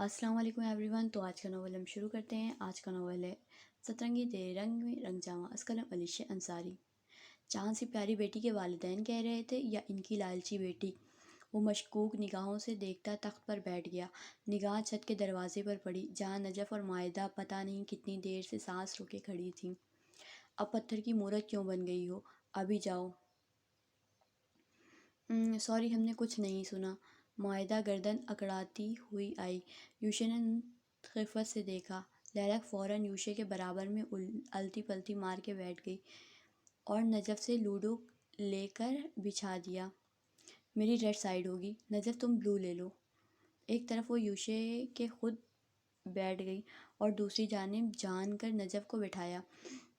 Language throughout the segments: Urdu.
السلام علیکم ایوری ون. تو آج کا ناول ہم شروع کرتے ہیں. آج کا ناول ہے سترنگی تیرے رنگ میں رنگ جاواں. از قلم علیشہ انصاری. چاند سی پیاری بیٹی کے والدین کہہ رہے تھے یا ان کی لالچی بیٹی؟ وہ مشکوک نگاہوں سے دیکھتا تخت پر بیٹھ گیا. نگاہ چھت کے دروازے پر پڑی جہاں نجف اور مائدہ پتہ نہیں کتنی دیر سے سانس روکے کھڑی تھیں. اب پتھر کی مورت کیوں بن گئی ہو؟ ابھی جاؤ. سوری، ہم نے کچھ نہیں سنا. مائدہ گردن اکڑاتی ہوئی آئی. یوشے نے خفت سے دیکھا. لیلک فوراً یوشے کے برابر میں الٹی پلٹی مار کے بیٹھ گئی اور نجف سے لوڈو لے کر بچھا دیا. میری ریڈ سائڈ ہوگی. نجف تم بلو لے لو. ایک طرف وہ یوشے کے خود بیٹھ گئی اور دوسری جانب جان کر نجف کو بٹھایا.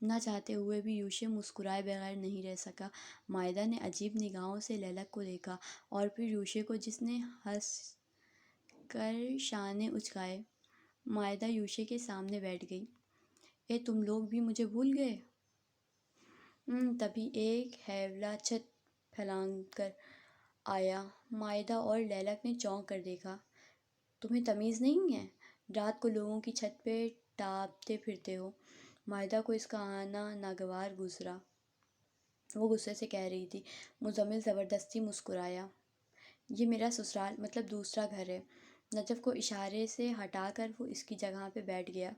نہ چاہتے ہوئے بھی یوشے مسکرائے بغیر نہیں رہ سکا. مائدہ نے عجیب نگاہوں سے لیلک کو دیکھا اور پھر یوشے کو جس نے ہنس کر شانے اچکائے. مائدہ یوشے کے سامنے بیٹھ گئی. اے تم لوگ بھی مجھے بھول گئے؟ تبھی ایک ہیولا چھت پھلانگ کر آیا. مائدہ اور لیلک نے چونک کر دیکھا. تمہیں تمیز نہیں ہے؟ رات کو لوگوں کی چھت پہ ٹاپتے پھرتے ہو. مائدہ کو اس کا آنا ناگوار گزرا. وہ غصے سے کہہ رہی تھی. مزمل زبردستی مسکرایا. یہ میرا سسرال مطلب دوسرا گھر ہے. نجف کو اشارے سے ہٹا کر وہ اس کی جگہ پہ بیٹھ گیا.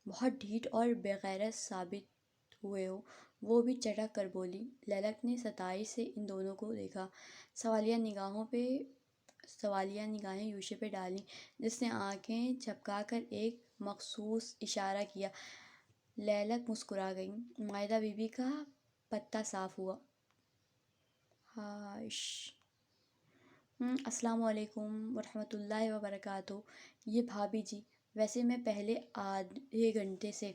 بہت ڈھیٹ اور بےغیرت ثابت ہوئے ہو، وہ بھی چٹک کر بولی. لیلک نے ستائش سے ان دونوں کو دیکھا. سوالیہ نگاہیں یوشے پہ ڈالیں جس نے آنکھیں جھپکا کر ایک مخصوص اشارہ کیا. لیلک مسکرا گئی. مائدہ بی بی کا پتہ صاف ہوا. ہائش. السلام علیکم ورحمۃ اللہ وبرکاتہ. یہ بھابھی جی. ویسے میں پہلے آدھے گھنٹے سے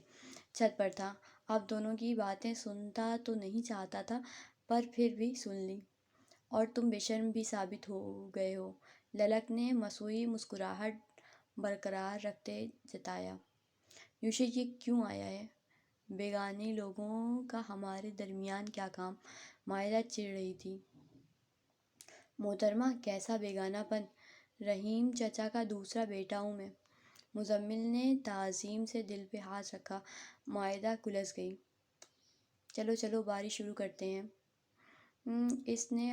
چھت پر تھا. آپ دونوں کی باتیں سنتا تو نہیں چاہتا تھا پر پھر بھی سن لی. اور تم بے شرم بھی ثابت ہو گئے ہو. لیلک نے مصنوعی مسکراہٹ برقرار رکھتے جتایا. یوشے یہ کیوں آیا ہے؟ بیگانے لوگوں کا ہمارے درمیان کیا کام؟ مائدہ چڑ رہی تھی. محترمہ کیسا بیگانہ پن؟ رحیم چچا کا دوسرا بیٹا ہوں میں. مزمل نے تعظیم سے دل پہ ہاتھ رکھا. مائدہ کلس گئی. چلو چلو باری شروع کرتے ہیں. اس نے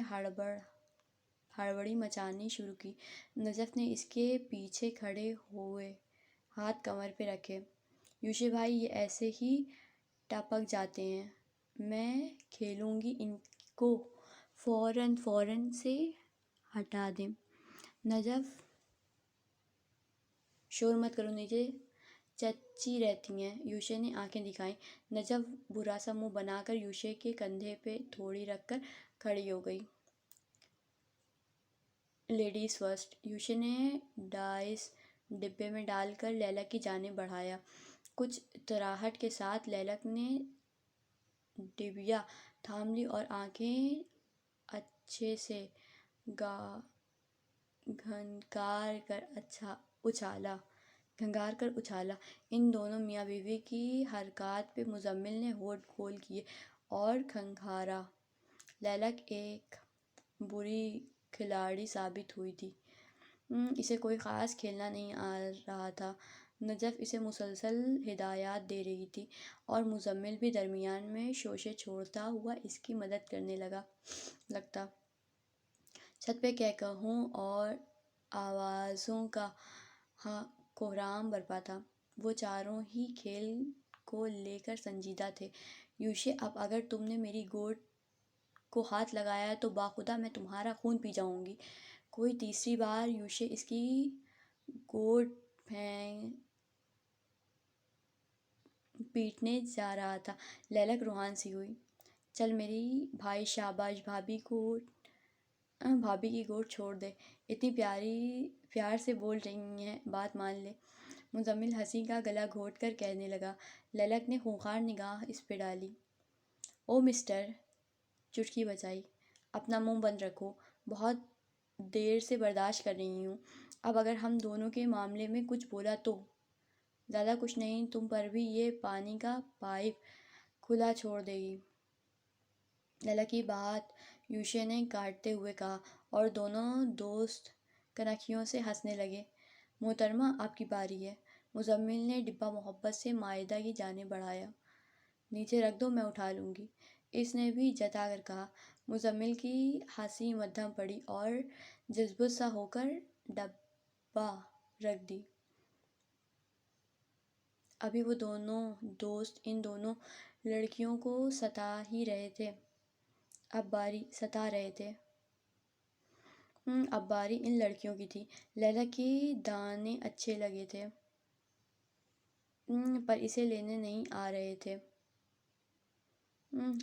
ہڑبڑی مچانی شروع کی. نجف نے اس کے پیچھے کھڑے ہوئے ہاتھ کمر پہ رکھے. یوشے بھائی یہ ایسے ہی ٹپک جاتے ہیں. میں کھیلوں گی. ان کو فوراً سے ہٹا دیں. نجف شور مت کرو، نیچے چچی رہتی ہیں. یوشے نے آنکھیں دکھائیں. نجف برا سا منہ بنا کر یوشے کے کندھے پہ تھوڑی رکھ کر کھڑی ہو گئی. Ladies first. یوشے نے ڈائس ڈبے میں ڈال کر لیلک کی جانب بڑھایا. کچھ اطراحٹ کے ساتھ لیلک نے ڈبیا تھام لی اور آنکھیں اچھے سے گھنگار کر اچھالا. ان دونوں میاں بیوی کی حرکات پہ مزمل نے ہونٹ گول کیے اور کھنگھارا. لیلک ایک بری کھلاڑی ثابت ہوئی تھی. اسے کوئی خاص کھیلنا نہیں آ رہا تھا. نجف اسے مسلسل ہدایات دے رہی تھی اور مزمل بھی درمیان میں شوشے چھوڑتا ہوا اس کی مدد کرنے لگتا. چھت پہ کہکہوں اور آوازوں کا کہرام برپا تھا. وہ چاروں ہی کھیل کو لے کر سنجیدہ تھے. یوشے اب اگر تم نے میری گوٹ کو ہاتھ لگایا تو باخدا میں تمہارا خون پی جاؤں گی. کوئی تیسری بار یوشے اس کی گوٹ پیٹنے جا رہا تھا. لیلک روحان سی ہوئی. چل میری بھائی شاباش. بھابھی کی گوٹ چھوڑ دے. اتنی پیار سے بول رہی ہیں، بات مان لے. مزمل ہنسی کا گلا گھونٹ کر کہنے لگا. لیلک نے خونخوار نگاہ اس پہ ڈالی. او مسٹر. چٹکی بجائی. اپنا منہ بند رکھو. بہت دیر سے برداشت کر رہی ہوں. اب اگر ہم دونوں کے معاملے میں کچھ بولا تو زیادہ کچھ نہیں، تم پر بھی یہ پانی کا پائپ کھلا چھوڑ دے گی. لیلک کی بات یوشے نے کاٹتے ہوئے کہا اور دونوں دوست کنکھیوں سے ہنسنے لگے. محترمہ آپ کی باری ہے۔ مزمل نے ڈبہ محبت سے معدہ کی جانب بڑھایا۔ نیچے رکھ دو، میں اٹھا لوں گی، اس نے بھی جتا کر کہا۔ مزمل کی ہنسی مدھم پڑی اور جذبت سا ہو کر ڈبہ رکھ دی۔ ابھی وہ دونوں دوست ان دونوں لڑکیوں کو ستا ہی رہے تھے، اب باری ان لڑکیوں کی تھی۔ لیلی کے دانے اچھے لگے تھے پر اسے لینے نہیں آ رہے تھے۔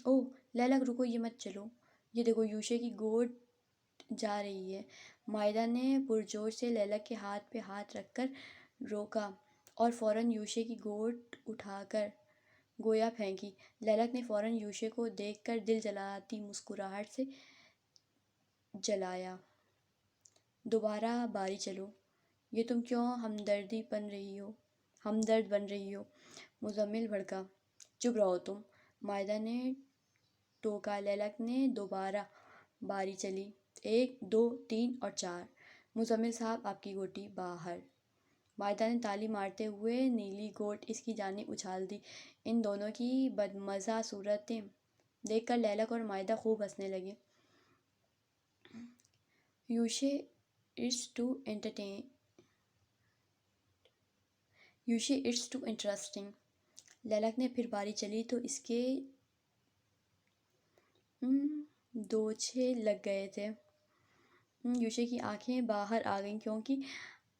اوہ لیلی رکو، یہ مت چلو، یہ دیکھو یوشے کی گوٹ جا رہی ہے۔ معدہ نے پرجوش سے لیلی کے ہاتھ پہ ہاتھ رکھ کر روکا اور فوراً یوشے کی گوٹ اٹھا کر گویا پھینکی۔ لیلی نے فوراً یوشے کو دیکھ کر دل جلاتی مسکراہٹ سے جلایا۔ دوبارہ باری چلو، یہ تم کیوں ہمدرد بن رہی ہو؟ مزمل بھڑکا۔ چپ رہو تم، معدہ نے ٹوکا۔ لیلی نے دوبارہ باری چلی، 1 2 3 اور 4۔ مزمل صاحب آپ کی گوٹی باہر۔ معدہ نے تالی مارتے ہوئے نیلی گوٹ اس کی جانب اچھال دی۔ ان دونوں کی بدمزہ صورتیں دیکھ کر لیلی اور معدہ خوب ہنسنے لگے۔ یوشے اٹس ٹو انٹرسٹنگ۔ لیلی نے پھر باری چلی تو اس کے دوچھے لگ گئے تھے۔ یوشے کی آنکھیں باہر آ گئیں کیونکہ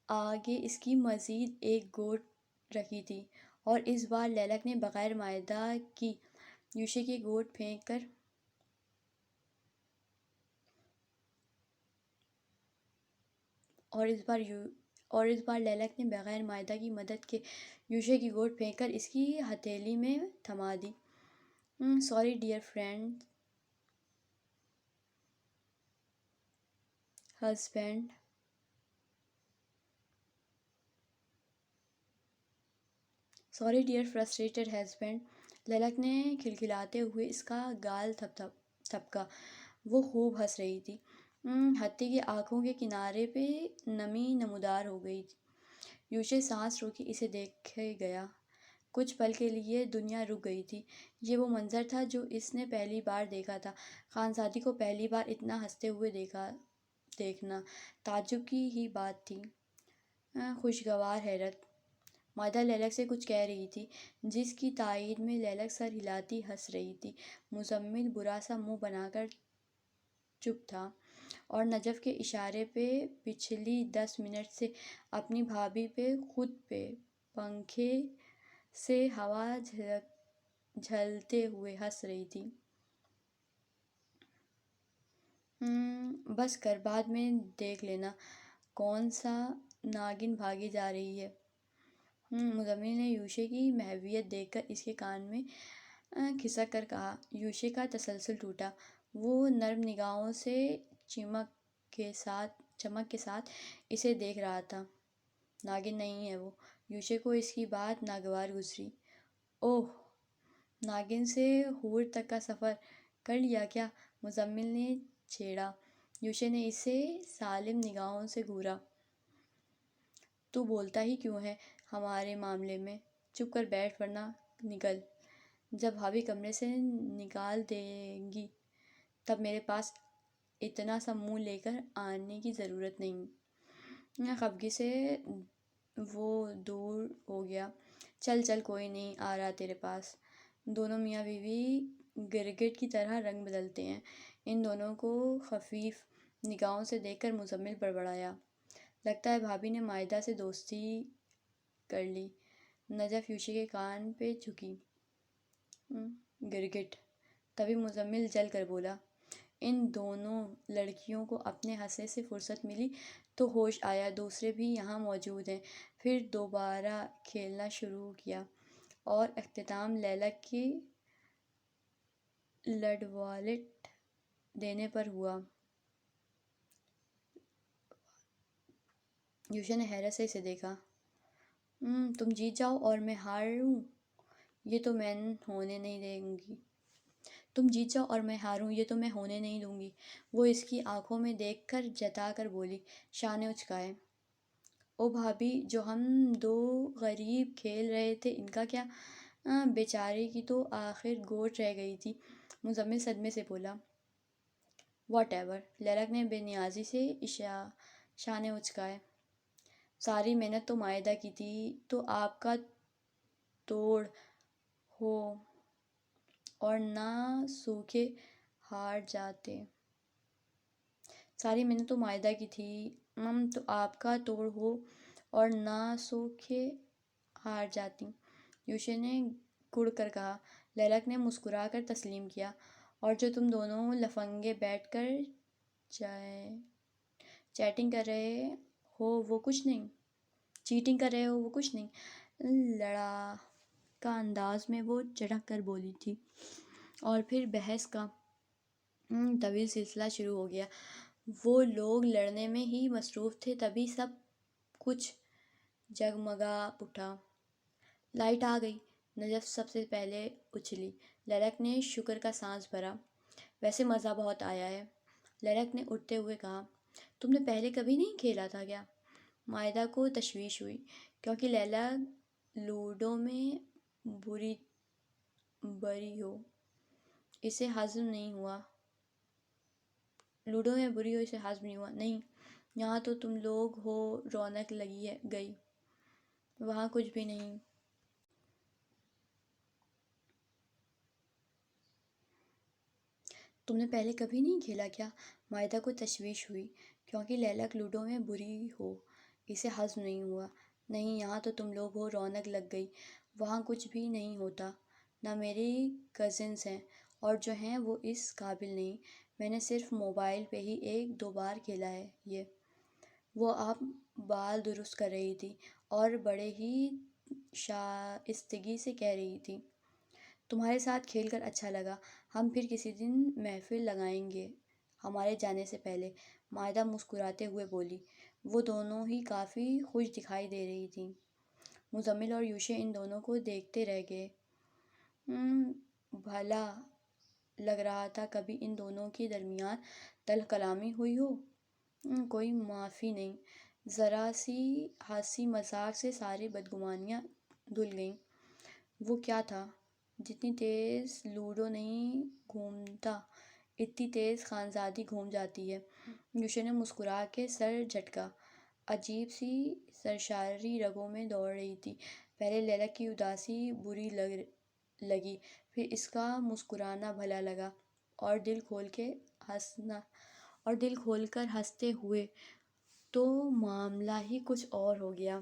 آگے اس کی مزید ایک گوٹ رکھی تھی اور اس بار لیلی نے بغیر معدہ کی یوشے کی گوٹ پھینک کر لیلی نے بغیر معدہ کی مدد کے یوشے کی گوٹ پھینک کر اس کی ہتھیلی میں تھما دی۔ Sorry dear frustrated husband. Laili نے کھلکھلاتے ہوئے اس کا گال تھپکا۔ وہ خوب ہنس رہی تھی، حتیٰ کہ آنکھوں کے کنارے پہ نمی نمودار ہو گئی تھی۔ یوشے سانس روکے اسے دیکھے گیا۔ کچھ پل کے لیے دنیا رک گئی تھی۔ یہ وہ منظر تھا جو اس نے پہلی بار دیکھا تھا۔ خانزادی کو پہلی بار اتنا ہنستے ہوئے دیکھنا تعجب کی ہی بات تھی۔ خوشگوار حیرت۔ معدہ لیلی سے کچھ کہہ رہی تھی جس کی تائید میں لیلی سر ہلاتی ہنس رہی تھی۔ مزمل برا سا منہ بنا کر چپ تھا اور نجف کے اشارے پہ پچھلی 10 منٹ سے اپنی بھابھی پہ خود پہ پنکھے سے ہوا جھلتے ہوئے ہنس رہی تھی۔ بس کر، بعد میں دیکھ لینا کون سا ناگن بھاگی جا رہی ہے۔ مزمل نے یوشے کی محویت دیکھ کر اس کے کان میں کھسک کر کہا۔ یوشے کا تسلسل ٹوٹا۔ وہ نرم نگاہوں سے چمک کے ساتھ اسے دیکھ رہا تھا۔ ناگن نہیں ہے وہ۔ یوشے کو اس کی بات ناگوار گزری۔ اوہ، ناگن سے حور تک کا سفر کر لیا کیا؟ مزمل نے چھیڑا۔ یوشے نے اسے سالم نگاہوں سے گھورا۔ تو بولتا ہی کیوں ہے ہمارے معاملے میں؟ چپ کر بیٹھ ورنہ نکل۔ جب بھابھی کمرے سے نکال دیں گی تب میرے پاس اتنا سا منہ لے کر آنے کی ضرورت نہیں۔ خفگی سے وہ دور ہو گیا۔ چل کوئی نہیں آ رہا تیرے پاس۔ دونوں میاں بیوی گرگٹ کی طرح رنگ بدلتے ہیں۔ ان دونوں کو خفیف نگاہوں سے دیکھ کر مزمل بڑبڑایا۔ لگتا ہے بھابھی نے معدہ سے دوستی کر لی۔ نجف یوشے کے کان پہ جھکی۔ گرگٹ۔ تبھی مزمل جل کر بولا۔ ان دونوں لڑکیوں کو اپنے ہنسنے سے فرصت ملی تو ہوش آیا دوسرے بھی یہاں موجود ہیں۔ پھر دوبارہ کھیلنا شروع کیا اور اختتام لیلی کی لڈوالٹ دینے پر ہوا۔ یوشے نے حیرت سے اسے دیکھا۔ تم جیت جاؤ اور میں ہاروں یہ تو میں ہونے نہیں دوں گی۔ وہ اس کی آنکھوں میں دیکھ کر جتا کر بولی۔ شانے اچکائے۔ او بھابھی، جو ہم دو غریب کھیل رہے تھے ان کا کیا؟ بیچارے کی تو آخر گوٹ رہ گئی تھی، مزمل صدمے سے بولا۔ واٹ ایور، لیلک نے بے نیازی سے شانے اچکائے۔ ساری محنت تو معاہدہ کی تھی، تو آپ کا توڑ ہو اور نہ سوکھے ہار جاتے۔ ساری محنت تو معاہدہ کی تھی، تو آپ کا توڑ ہو اور نہ سوکھے ہار جاتی، یوشے نے گڑ کر کہا۔ لیلک نے مسکرا کر تسلیم کیا۔ اور جو تم دونوں لفنگے بیٹھ کر چیٹنگ کر رہے ہو وہ کچھ نہیں، چیٹنگ کر رہے ہو وہ کچھ نہیں، لڑا کا انداز میں وہ چڑھک کر بولی تھی۔ اور پھر بحث کا طویل سلسلہ شروع ہو گیا۔ وہ لوگ لڑنے میں ہی مصروف تھے، تبھی سب کچھ جگمگا اٹھا۔ لائٹ آ گئی۔ نجف سب سے پہلے اچھلی۔ لیلک نے شکر کا سانس بھرا۔ ویسے مزہ بہت آیا ہے، لیلک نے اٹھتے ہوئے کہا۔ تم نے پہلے کبھی نہیں کھیلا تھا کیا؟ مائدہ کو تشویش ہوئی، کیونکہ لیلک لوڈو میں بری ہو، اسے ہضم نہیں ہوا۔ لوڈو میں بری ہو اسے ہضم نہیں ہوا۔ نہیں، یہاں تو تم لوگ ہو، رونق لگی گئی، وہاں کچھ بھی نہیں۔ تم نے پہلے کبھی نہیں کھیلا کیا؟ مائدہ کو تشویش ہوئی، کیونکہ لیلک لوڈو میں بری ہو، اسے ہضم نہیں ہوا۔ نہیں، یہاں تو تم لوگ ہو، رونق لگ گئی، وہاں کچھ بھی نہیں ہوتا۔ نہ میری کزنز ہیں، اور جو ہیں وہ اس قابل نہیں۔ میں نے صرف موبائل پہ ہی 1-2 بار کھیلا ہے یہ۔ وہ اب بال درست کر رہی تھی اور بڑے ہی شائستگی سے کہہ رہی تھی۔ تمہارے ساتھ کھیل کر اچھا لگا، ہم پھر کسی دن محفل لگائیں گے ہمارے جانے سے پہلے، مائدہ مسکراتے ہوئے بولی۔ وہ دونوں ہی کافی خوش دکھائی دے رہی تھیں۔ مزمل اور یوشے ان دونوں کو دیکھتے رہ گئے۔ بھلا لگ رہا تھا کبھی ان دونوں کے درمیان تلخ کلامی ہوئی ہو۔ کوئی معافی نہیں، ذرا سی ہنسی مذاق سے ساری بدگمانیاں دھل گئیں۔ وہ کیا تھا؟ جتنی تیز لوڈو نہیں گھومتا، اتنی تیز خانزادگی گھوم جاتی ہے۔ یوشے نے مسکرا کے سر جھٹکا۔ عجیب سی سرشاری رگوں میں دوڑ رہی تھی۔ پہلے لیلک کی اداسی بری لگی، پھر اس کا مسکرانا بھلا لگا، اور دل کھول کر ہنستے ہوئے تو معاملہ ہی کچھ اور ہو گیا۔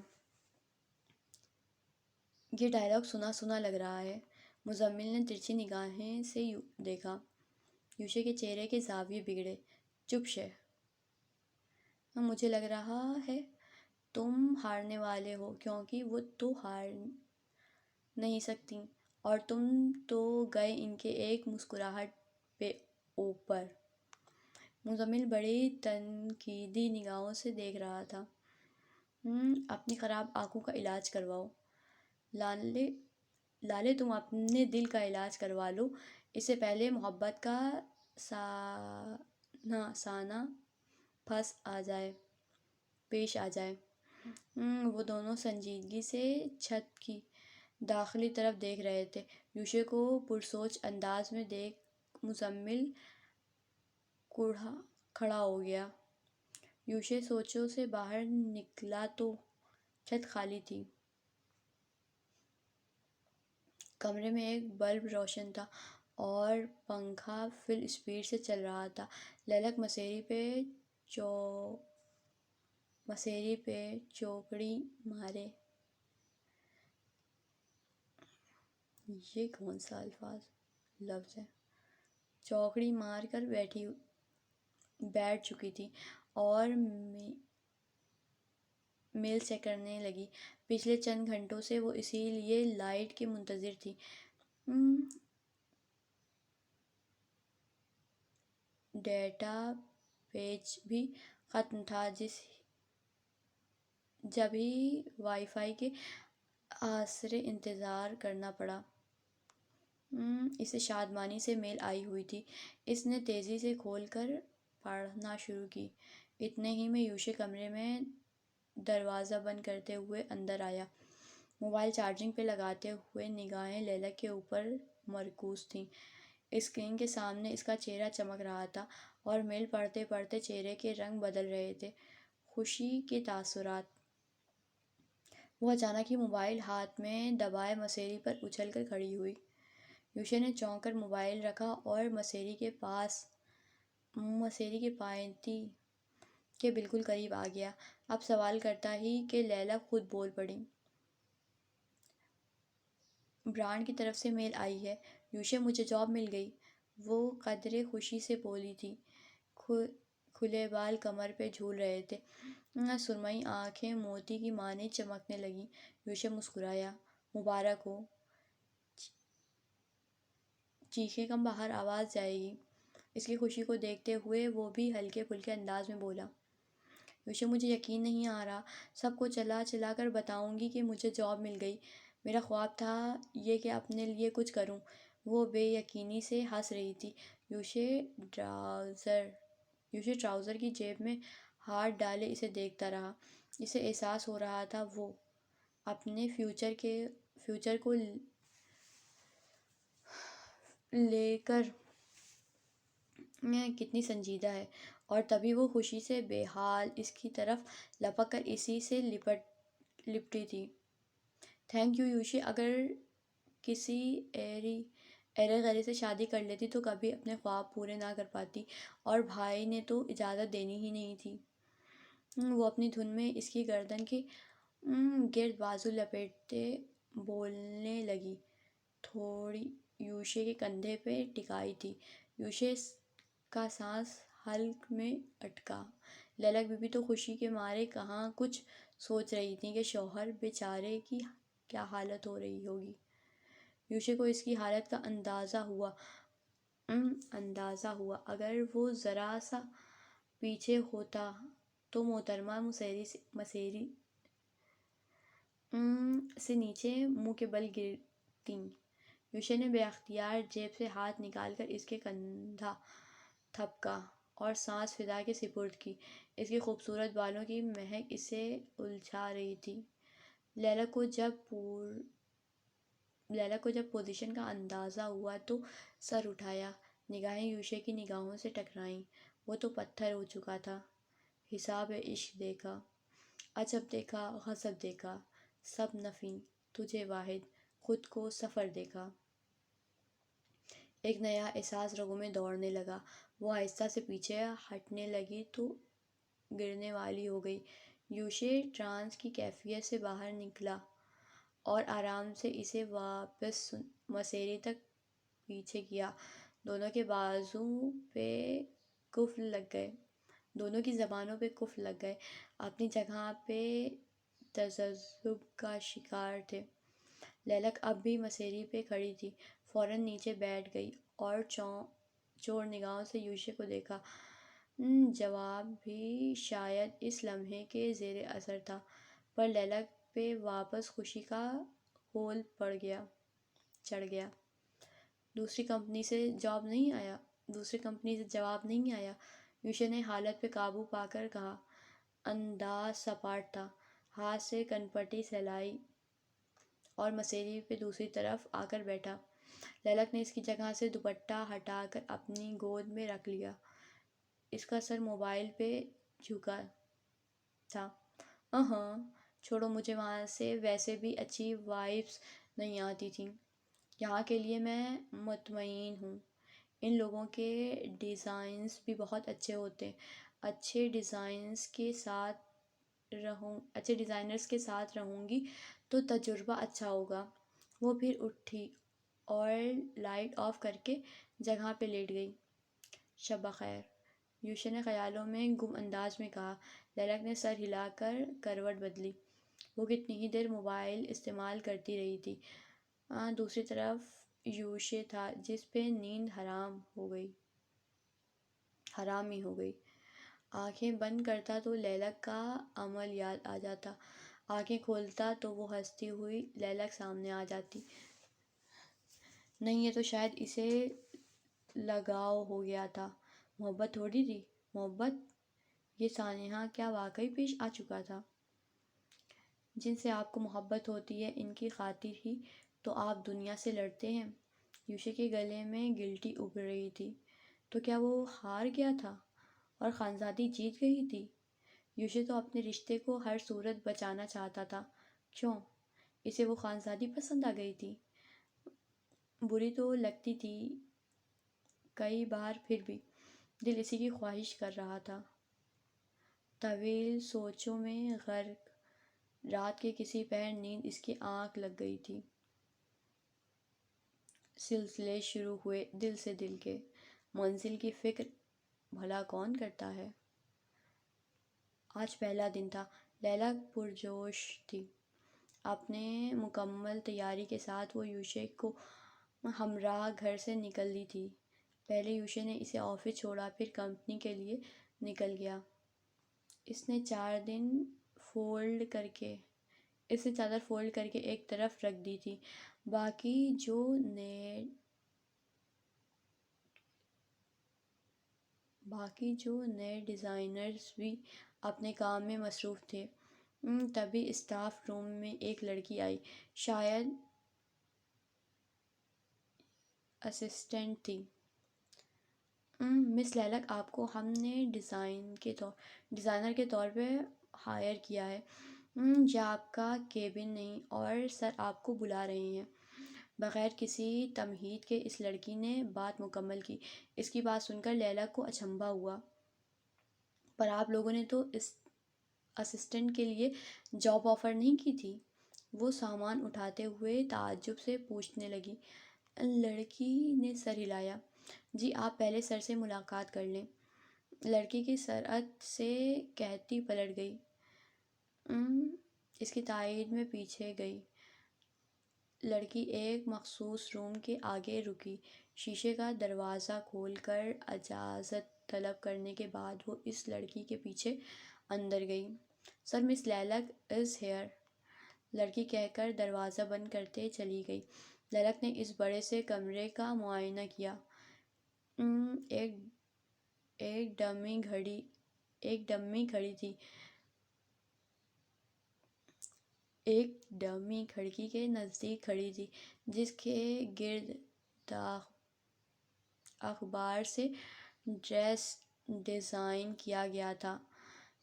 یہ ڈائلاگ سنا سنا لگ رہا ہے، مزمل نے ترچھی نگاہیں سے دیکھا۔ یوشے کے چہرے کے زاویے بگڑے۔ چپ شے، مجھے لگ رہا ہے تم ہارنے والے ہو، کیونکہ وہ تو ہار نہیں سکتیں، اور تم تو گئے ان کے ایک مسکراہٹ پہ اوپر۔ مزمل بڑی تنقیدی نگاہوں سے دیکھ رہا تھا۔ اپنی خراب آنکھوں کا علاج کرواؤ لالے، تم اپنے دل کا علاج کروا لو، اس سے پہلے محبت کا سانہ پیش آ جائے۔ وہ دونوں سنجیدگی سے چھت کی داخلی طرف دیکھ رہے تھے۔ یوشے کو پرسوچ انداز میں دیکھ مزمل کھڑا ہو گیا۔ یوشے سوچوں سے باہر نکلا تو چھت خالی تھی۔ کمرے میں ایک بلب روشن تھا اور پنکھا فل اسپیڈ سے چل رہا تھا۔ لیلک مسیری پہ چوکڑی مارے۔ یہ کون سا لفظ ہے؟ چوکڑی مار کر بیٹھ چکی تھی اور میل چیک کرنے لگی۔ پچھلے چند گھنٹوں سے وہ اسی لیے لائٹ کے منتظر تھی۔ ڈیٹا پیج بھی ختم تھا، جب ہی وائی فائی کے آسرے انتظار کرنا پڑا۔ اسے شادمانی سے میل آئی ہوئی تھی۔ اس نے تیزی سے کھول کر پڑھنا شروع کی۔ اتنے ہی میں یوشے کمرے میں دروازہ بند کرتے ہوئے اندر آیا۔ موبائل چارجنگ پہ لگاتے ہوئے نگاہیں لیلا کے اوپر مرکوز تھیں۔ اسکرین کے سامنے اس کا چہرہ چمک رہا تھا اور میل پڑھتے پڑھتے چہرے کے رنگ بدل رہے تھے، خوشی کے تاثرات۔ وہ اچانک ہی موبائل ہاتھ میں دبائے مسیری پر اچھل کر کھڑی ہوئی۔ یوشے نے چونک کر موبائل رکھا اور مسیری کے پائنتی کے بالکل قریب آ گیا۔ اب سوال کرتا ہی کہ لیلا خود بول پڑی۔ برانڈ کی طرف سے میل آئی ہے یوشے، مجھے جاب مل گئی۔ وہ قدرے خوشی سے بولی تھی۔ کھلے بال کمر پہ جھول رہے تھے، سرمئی آنکھیں موتی کی مانند چمکنے لگیں۔ یوشے مسکرایا۔ مبارک ہو۔ چیخیں کم، باہر آواز جائے گی۔ اس کی خوشی کو دیکھتے ہوئے وہ بھی ہلکے پھلکے انداز میں بولا۔ یوشے، مجھے یقین نہیں آ رہا، سب کو چلا چلا کر بتاؤں گی کہ مجھے جاب مل گئی۔ میرا خواب تھا یہ کہ اپنے لیے کچھ کروں۔ وہ بے یقینی سے ہنس رہی تھی۔ یوشے ٹراؤزر کی جیب میں ہاتھ ڈالے اسے دیکھتا رہا۔ اسے احساس ہو رہا تھا وہ اپنے فیوچر کو لے کر کتنی سنجیدہ ہے، اور تبھی وہ خوشی سے بے حال اس کی طرف لپک کر اسی سے لپٹی تھی۔ تھینک یو یوشے، اگر کسی ایرے غیرے سے شادی کر لیتی تو کبھی اپنے خواب پورے نہ کر پاتی، اور بھائی نے تو اجازت دینی ہی نہیں تھی۔ وہ اپنی دھن میں اس کی گردن کے گرد بازو لپیٹتے بولنے لگی، تھوڑی یوشے کے کندھے پہ ٹکائی تھی۔ یوشے کا سانس حلق میں اٹکا۔ لیلک بی بی تو خوشی کے مارے کہاں کچھ سوچ رہی تھی کہ شوہر بیچارے کی کیا حالت ہو رہی ہوگی۔ یوشے کو اس کی حالت کا اندازہ ہوا۔ اگر وہ ذرا سا پیچھے ہوتا تو محترمہ مسیری سے نیچے منہ کے بل گرتیں۔ یوشے نے بے اختیار جیب سے ہاتھ نکال کر اس کے کندھا تھپکا اور سانس فضا کے سپرد کی۔ اس کے خوبصورت بالوں کی مہک اسے الجھا رہی تھی۔ لیلا کو جب پوزیشن کا اندازہ ہوا تو سر اٹھایا۔ نگاہیں یوشے کی نگاہوں سے ٹکرائیں۔ وہ تو پتھر ہو چکا تھا۔ حساب عشق دیکھا، عجب دیکھا، غضب دیکھا، سب نفی، تجھے واحد، خود کو صفر دیکھا۔ ایک نیا احساس رگوں میں دوڑنے لگا۔ وہ آہستہ سے پیچھے ہٹنے لگی تو گرنے والی ہو گئی۔ یوشے ٹرانس کی کیفیت سے باہر نکلا اور آرام سے اسے واپس مسیری تک پیچھے کیا۔ دونوں کے بازو پہ قفل لگ گئے، دونوں کی زبانوں پہ قفل لگ گئے، اپنی جگہ پہ تذبذب کا شکار تھے۔ لیلک اب بھی مسیری پہ کھڑی تھی، فوراً نیچے بیٹھ گئی اور چور نگاہوں سے یوشے کو دیکھا۔ جواب بھی شاید اس لمحے کے زیر اثر تھا، پر لیلک پہ واپس خوشی کا ہول چڑھ گیا۔ دوسری کمپنی سے جواب نہیں آیا؟ یوشے نے حالت پہ قابو پا کر کہا۔ انداز سپاٹ تھا، ہاتھ سے کنپٹی سلائی اور مسیری پہ دوسری طرف آ کر بیٹھا۔ لیلک نے اس کی جگہ سے دوپٹہ ہٹا کر اپنی گود میں رکھ لیا۔ اس کا سر موبائل پہ جھکا تھا۔ چھوڑو، مجھے وہاں سے ویسے بھی اچھی وائبس نہیں آتی تھیں۔ یہاں کے لیے میں مطمئن ہوں۔ ان لوگوں کے ڈیزائنز بھی بہت اچھے ہوتے ہیں۔ اچھے ڈیزائنرز کے ساتھ رہوں گی تو تجربہ اچھا ہوگا۔ وہ پھر اٹھی اور لائٹ آف کر کے جگہ پہ لیٹ گئی۔ شب بخیر، یوشے نے خیالوں میں گم انداز میں کہا۔ لیلک نے سر ہلا کر کروٹ بدلی۔ وہ کتنی ہی دیر موبائل استعمال کرتی رہی تھی۔ دوسری طرف یوشے تھا جس پہ نیند حرام ہی ہو گئی۔ آنکھیں بند کرتا تو لیلک کا عمل یاد آ جاتا، آنکھیں کھولتا تو وہ ہنستی ہوئی لیلک سامنے آ جاتی۔ نہیں، یہ تو شاید اسے لگاؤ ہو گیا تھا، محبت تھوڑی تھی۔ محبت؟ یہ سانحہ کیا واقعی پیش آ چکا تھا؟ جن سے آپ کو محبت ہوتی ہے ان کی خاطر ہی تو آپ دنیا سے لڑتے ہیں۔ یوشے کے گلے میں گلٹی ابھر رہی تھی۔ تو کیا وہ ہار گیا تھا اور خانزادی جیت گئی تھی؟ یوشے تو اپنے رشتے کو ہر صورت بچانا چاہتا تھا۔ کیوں؟ اسے وہ خانزادی پسند آ گئی تھی؟ بری تو لگتی تھی کئی بار، پھر بھی دل اسی کی خواہش کر رہا تھا۔ طویل سوچوں میں غرق رات کے کسی پہر نیند اس کی آنکھ لگ گئی تھی۔ سلسلے شروع ہوئے دل سے دل کے۔ منزل کی فکر بھلا کون کرتا ہے؟ آج پہلا دن تھا۔ لیلا پرجوش تھی۔ اپنے مکمل تیاری کے ساتھ وہ یوشے کو ہمراہ گھر سے نکلی تھی۔ پہلے یوشے نے اسے آفس چھوڑا، پھر کمپنی کے لیے نکل گیا۔ اس نے چادر فولڈ کر کے ایک طرف رکھ دی تھی۔ باقی جو نئے ڈیزائنرز بھی اپنے کام میں مصروف تھے۔ تبھی اسٹاف روم میں ایک لڑکی آئی، شاید اسسٹنٹ تھی۔ مس لیلک، آپ کو ہم نے ڈیزائنر کے طور پہ ہائر کیا ہے۔ یہ آپ کا کیبن نہیں اور سر آپ کو بلا رہے ہیں۔ بغیر کسی تمہید کے اس لڑکی نے بات مکمل کی۔ اس کی بات سن کر لیلک کو اچنبھا ہوا۔ پر آپ لوگوں نے تو اسسٹنٹ کے لیے جاب آفر نہیں کی تھی؟ وہ سامان اٹھاتے ہوئے تعجب سے پوچھنے لگی۔ لڑکی نے سر ہلایا۔ جی، آپ پہلے سر سے ملاقات کر لیں۔ لڑکی کی سرعت سے کہتی پلٹ گئی۔ اس کی تائید میں پیچھے گئی۔ لڑکی ایک مخصوص روم کے آگے رکی۔ شیشے کا دروازہ کھول کر اجازت طلب کرنے کے بعد وہ اس لڑکی کے پیچھے اندر گئی۔ سر، مس لیلک از ہیئر، لڑکی کہہ کر دروازہ بند کرتے چلی گئی۔ لیلک نے اس بڑے سے کمرے کا معائنہ کیا۔ ایک ڈمی کھڑکی کے نزدیک کھڑی تھی، جس کے گرد اخبار سے ڈریس ڈیزائن کیا گیا تھا۔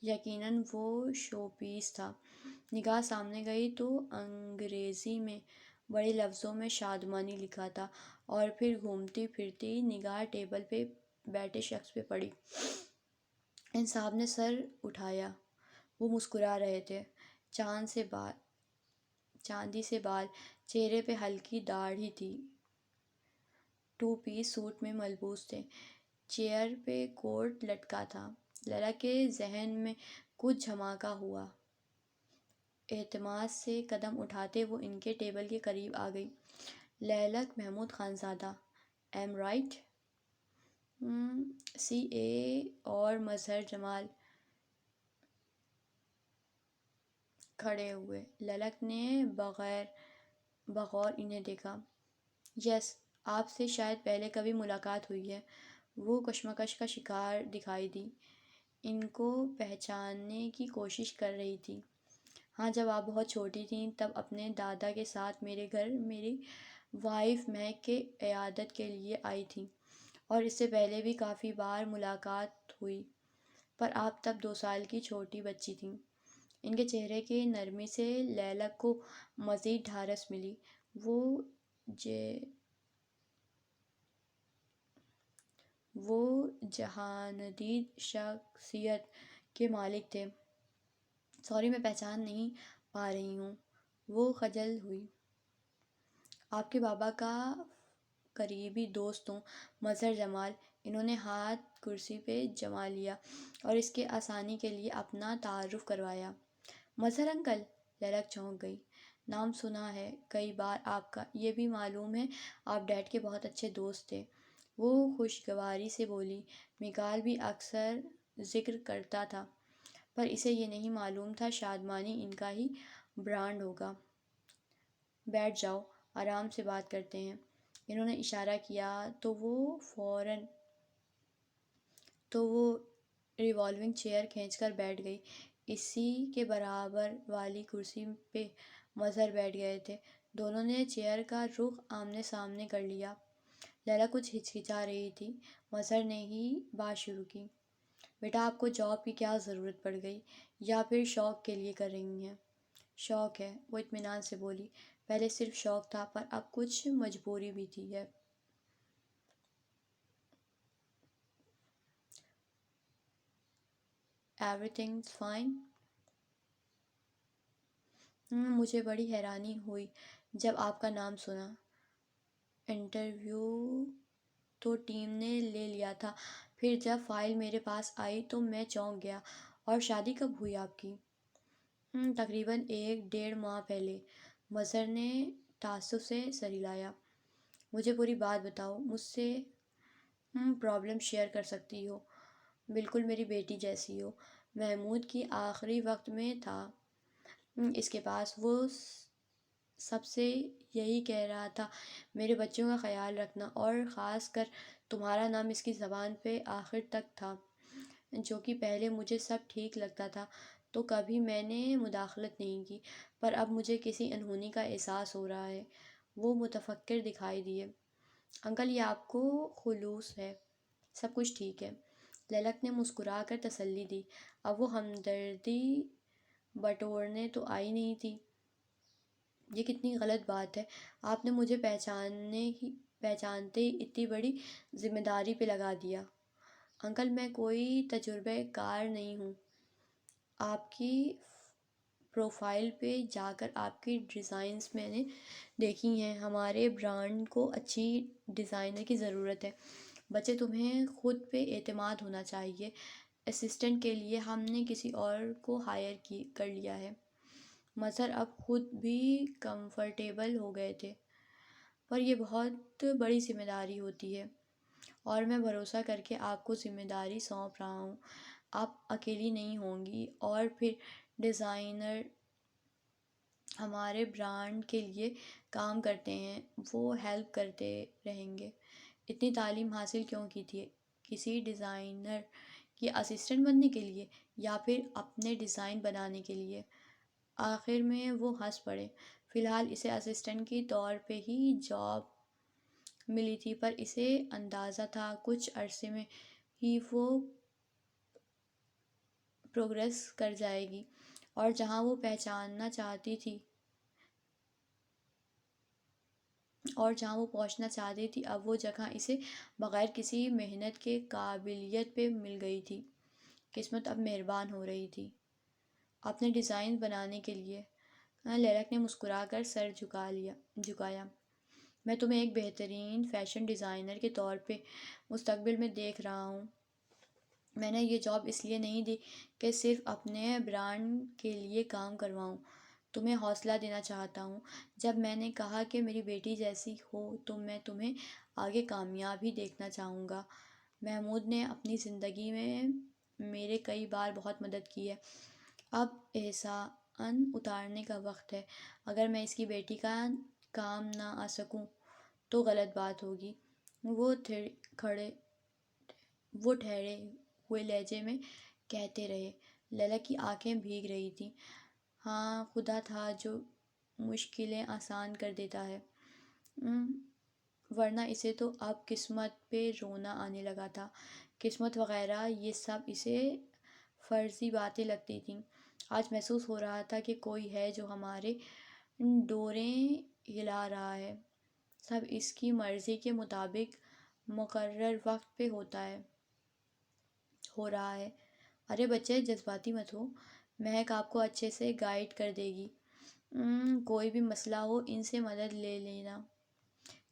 یقیناً وہ شو پیس تھا۔ نگاہ سامنے گئی تو انگریزی میں بڑے لفظوں میں شادمانی لکھا تھا، اور پھر گھومتی پھرتی نگاہ ٹیبل پہ بیٹھے شخص پہ پڑی۔ ان صاحب نے سر اٹھایا۔ وہ مسکرا رہے تھے۔ چاندی سے بال، چہرے پہ ہلکی داڑھی تھی۔ 2 پیس سوٹ میں ملبوس تھے۔ چیئر پہ کوٹ لٹکا تھا۔ لیلا کے ذہن میں کچھ جھماکا ہوا۔ اعتماد سے قدم اٹھاتے وہ ان کے ٹیبل کے قریب آ گئی۔ لیلک Mahmood Khanzada, am right? CA اور مظہر جمال کھڑے ہوئے۔ لیلک نے بغور انہیں دیکھا۔ یس، آپ سے شاید پہلے کبھی ملاقات ہوئی ہے۔ وہ کشمکش کا شکار دکھائی دی۔ ان کو پہچاننے کی کوشش کر رہی تھی۔ ہاں، جب آپ بہت چھوٹی تھیں تب اپنے دادا کے ساتھ میرے گھر میری وائف مہک کے عیادت کے لیے آئی تھیں، اور اس سے پہلے بھی کافی بار ملاقات ہوئی، پر آپ تب 2 سال کی چھوٹی بچی تھیں۔ ان کے چہرے کی نرمی سے لیلک کو مزید ڈھارس ملی۔ وہ جہاندید شخصیت کے مالک تھے۔ سوری، میں پہچان نہیں پا رہی ہوں، وہ خجل ہوئی۔ آپ کے بابا کا قریبی دوست ہوں، مظہر جمال۔ انہوں نے ہاتھ کرسی پہ جما لیا اور اس کے آسانی کے لیے اپنا تعارف کروایا۔ مظہر انکل؟ لیلک چونک گئی۔ نام سنا ہے کئی بار آپ کا۔ یہ بھی معلوم ہے آپ ڈیڈ کے بہت اچھے دوست تھے۔ وہ خوشگواری سے بولی۔ میکال بھی اکثر ذکر کرتا تھا، پر اسے یہ نہیں معلوم تھا شادمانی ان کا ہی برانڈ ہوگا۔ بیٹھ جاؤ، آرام سے بات کرتے ہیں۔ انہوں نے اشارہ کیا تو وہ ریوالونگ چیئر کھینچ کر بیٹھ گئی۔ اسی کے برابر والی کرسی پہ مظہر بیٹھ گئے تھے۔ دونوں نے چیئر کا رخ آمنے سامنے کر لیا۔ لیلا کچھ ہچکچا رہی تھی۔ مظہر نے ہی بات شروع کی۔ بیٹا، آپ کو جاب کی کیا ضرورت پڑ گئی، یا پھر شوق کے لیے کر رہی ہیں؟ شوق ہے، وہ اطمینان سے بولی۔ پہلے صرف شوق تھا، پر اب کچھ مجبوری بھی تھی ہے۔ Every things fine? مجھے بڑی حیرانی ہوئی جب آپ کا نام سنا۔ انٹرویو تو ٹیم نے لے لیا تھا، پھر جب فائل میرے پاس آئی تو میں چونک گیا۔ اور شادی کب ہوئی آپ کی؟ تقریباً 1.5 ماہ پہلے، مظہر نے تعصب سے سر ہلایا۔ مجھے پوری بات بتاؤ، مجھ سے پرابلم شیئر کر سکتی ہو، بالکل میری بیٹی جیسی ہو۔ محمود کی آخری وقت میں تھا اس کے پاس، وہ سب سے یہی کہہ رہا تھا، میرے بچوں کا خیال رکھنا، اور خاص کر تمہارا نام اس کی زبان پہ آخر تک تھا، جو کہ پہلے مجھے سب ٹھیک لگتا تھا تو کبھی میں نے مداخلت نہیں کی، پر اب مجھے کسی انہونی کا احساس ہو رہا ہے۔ وہ متفکر دکھائی دیے۔ انکل، یہ آپ کو خلوص ہے، سب کچھ ٹھیک ہے۔ للک نے مسکرا کر تسلی دی۔ اب وہ ہمدردی بٹورنے تو آئی نہیں تھی۔ یہ کتنی غلط بات ہے، آپ نے مجھے پہچانتے ہی اتنی بڑی ذمہ داری پہ لگا دیا۔ انکل، میں کوئی تجربہ کار نہیں ہوں۔ آپ کی پروفائل پہ جا کر آپ کی ڈیزائنز میں نے دیکھی ہیں۔ ہمارے برانڈ کو اچھی ڈیزائنر کی ضرورت ہے۔ بچے، تمہیں خود پہ اعتماد ہونا چاہیے۔ اسسٹنٹ کے لیے ہم نے کسی اور کو ہائر کر لیا ہے۔ مظہر اب خود بھی کمفرٹیبل ہو گئے تھے۔ پر یہ بہت بڑی ذمہ داری ہوتی ہے، اور میں بھروسہ کر کے آپ کو ذمہ داری سونپ رہا ہوں۔ آپ اکیلی نہیں ہوں گی، اور پھر ڈیزائنر ہمارے برانڈ کے لیے کام کرتے ہیں، وہ ہیلپ کرتے رہیں گے۔ اتنی تعلیم حاصل کیوں کی تھی؟ کسی ڈیزائنر کی اسسٹنٹ بننے کے لیے، یا پھر اپنے ڈیزائن بنانے کے لیے؟ آخر میں وہ ہنس پڑے۔ فی الحال اسے اسسٹنٹ کے طور پہ ہی جاب ملی تھی، پر اسے اندازہ تھا کچھ عرصے میں ہی وہ پروگریس کر جائے گی، اور جہاں وہ پہنچنا چاہتی تھی، اب وہ جگہ اسے بغیر کسی محنت کے قابلیت پہ مل گئی تھی۔ قسمت اب مہربان ہو رہی تھی۔ اپنے ڈیزائن بنانے کے لیے؟ لیلک نے مسکرا کر سر جھکایا۔ میں تمہیں ایک بہترین فیشن ڈیزائنر کے طور پہ مستقبل میں دیکھ رہا ہوں۔ میں نے یہ جاب اس لیے نہیں دی کہ صرف اپنے برانڈ کے لیے کام کرواؤں۔ تمہیں حوصلہ دینا چاہتا ہوں۔ جب میں نے کہا کہ میری بیٹی جیسی ہو، تو میں تمہیں آگے کامیابی دیکھنا چاہوں گا۔ محمود نے اپنی زندگی میں میرے کئی بار بہت مدد کی ہے۔ اب احسان اتارنے کا وقت ہے۔ اگر میں اس کی بیٹی کا کام نہ آ سکوں تو غلط بات ہوگی۔ وہ ٹھہرے ہوئے لہجے میں کہتے رہے۔ لیلا کی آنکھیں بھیگ رہی تھیں۔ ہاں، خدا تھا جو مشکلیں آسان کر دیتا ہے، ورنہ اسے تو اب قسمت پہ رونا آنے لگا تھا۔ قسمت وغیرہ یہ سب اسے فرضی باتیں لگتی تھیں۔ آج محسوس ہو رہا تھا کہ کوئی ہے جو ہمارے ڈوریں ہلا رہا ہے۔ سب اس کی مرضی کے مطابق مقرر وقت پہ ہو رہا ہے۔ ارے بچے، جذباتی مت ہو، مہک آپ کو اچھے سے گائیڈ کر دے گی۔ کوئی بھی مسئلہ ہو، ان سے مدد لے لینا۔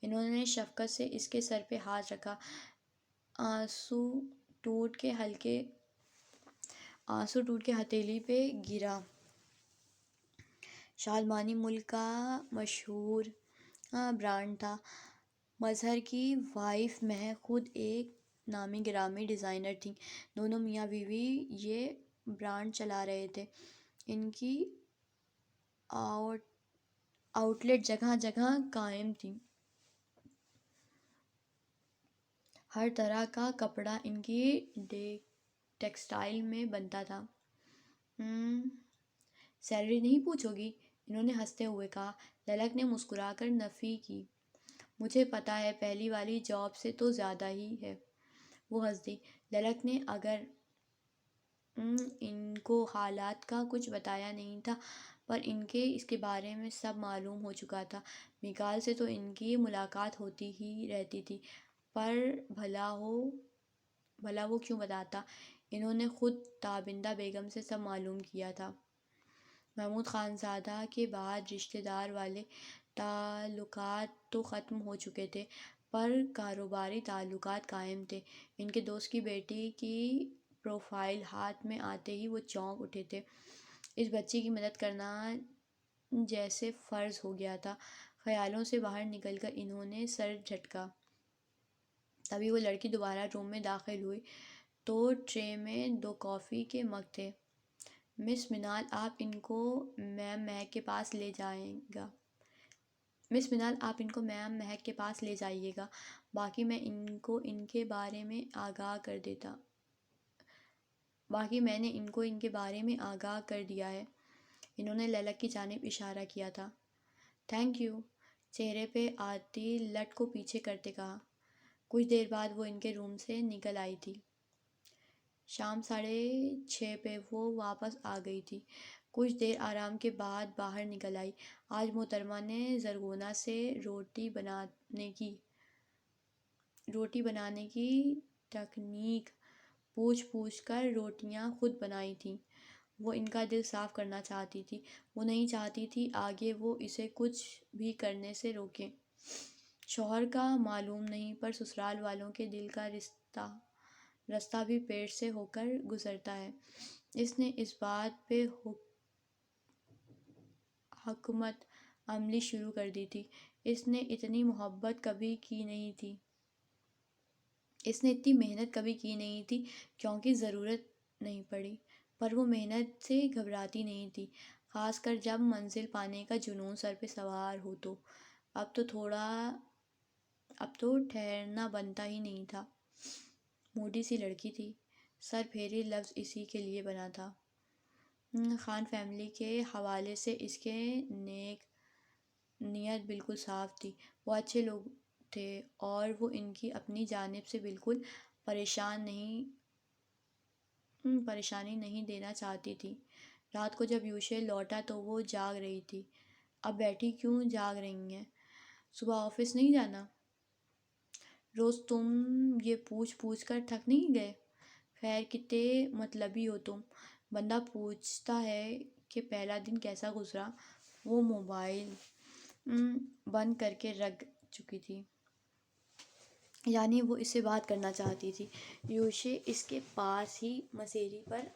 انہوں نے شفقت سے اس کے سر پہ ہاتھ رکھا۔ آنسو ٹوٹ کے ہتھیلی پہ گرا۔ شالمانی ملک کا مشہور برانڈ تھا۔ مظہر کی وائف مہک خود ایک نامی گرامی ڈیزائنر تھیں۔ دونوں میاں بیوی یہ برانڈ چلا رہے تھے۔ ان کی آؤٹ لیٹ جگہ جگہ قائم تھیں۔ ہر طرح کا کپڑا ان کی ٹیکسٹائل میں بنتا تھا۔ سیلری نہیں پوچھوگی؟ انہوں نے ہنستے ہوئے کہا۔ للک نے مسکرا کر نفی کی۔ مجھے پتا ہے پہلی والی جاب سے تو زیادہ ہی ہے۔ وہ ہنس دی۔ للک نے اگر ان کو حالات کا کچھ بتایا نہیں تھا پر ان کے اس کے بارے میں سب معلوم ہو چکا تھا۔ میکال سے تو ان کی ملاقات ہوتی ہی رہتی تھی پر بھلا وہ کیوں بتاتا؟ انہوں نے خود تابندہ بیگم سے سب معلوم کیا تھا۔ محمود خانزادہ کے بعد رشتہ دار والے تعلقات تو ختم ہو چکے تھے پر کاروباری تعلقات قائم تھے۔ ان کے دوست کی بیٹی کی پروفائل ہاتھ میں آتے ہی وہ چونک اٹھے تھے۔ اس بچی کی مدد کرنا جیسے فرض ہو گیا تھا۔ خیالوں سے باہر نکل کر انہوں نے سر جھٹکا۔ تبھی وہ لڑکی دوبارہ روم میں داخل ہوئی تو ٹرے میں 2 کافی کے مگ تھے۔ مس منال آپ ان کو میم مہک کے پاس لے جائیے گا۔ باقی میں نے ان کو ان کے بارے میں آگاہ کر دیا ہے۔ انہوں نے للک کی جانب اشارہ کیا تھا۔ تھینک یو، چہرے پہ آتی لٹ کو پیچھے کرتے کہا۔ کچھ دیر بعد وہ ان کے روم سے نکل آئی تھی۔ شام 6:30 پہ وہ واپس آ گئی تھی۔ کچھ دیر آرام کے بعد باہر نکل آئی۔ آج محترمہ نے زرگونا سے روٹی بنانے کی تکنیک پوچھ کر روٹیاں خود بنائی تھیں۔ وہ ان کا دل صاف کرنا چاہتی تھی۔ وہ نہیں چاہتی تھی آگے وہ اسے کچھ بھی کرنے سے روکیں۔ شوہر کا معلوم نہیں پر سسرال والوں کے دل کا رستہ بھی پیٹ سے ہو کر گزرتا ہے۔ اس نے اس بات پہ حکمت عملی شروع کر دی تھی۔ اس نے اتنی محنت کبھی کی نہیں تھی کیونکہ ضرورت نہیں پڑی، پر وہ محنت سے گھبراتی نہیں تھی، خاص کر جب منزل پانے کا جنون سر پہ سوار ہو تو۔ اب تو ٹھہرنا بنتا ہی نہیں تھا۔ موڈی سی لڑکی تھی۔ سر پھیری لفظ اسی کے لیے بنا تھا۔ خان فیملی کے حوالے سے اس کی نیت بالکل صاف تھی۔ وہ اچھے لوگ تھے اور وہ ان کی اپنی جانب سے بالکل پریشانی نہیں دینا چاہتی تھی۔ رات کو جب یوشے لوٹا تو وہ جاگ رہی تھی۔ اب بیٹھی کیوں جاگ رہی ہیں؟ صبح آفس نہیں جانا؟ روز تم یہ پوچھ کر تھک نہیں گئے؟ خیر کتنے مطلبی ہو تم۔ بندہ پوچھتا ہے کہ پہلا دن کیسا گزرا۔ وہ موبائل بند کر کے رکھ چکی تھی۔ یعنی وہ اس سے بات کرنا چاہتی تھی۔ یوشے اس کے پاس ہی مسیری پر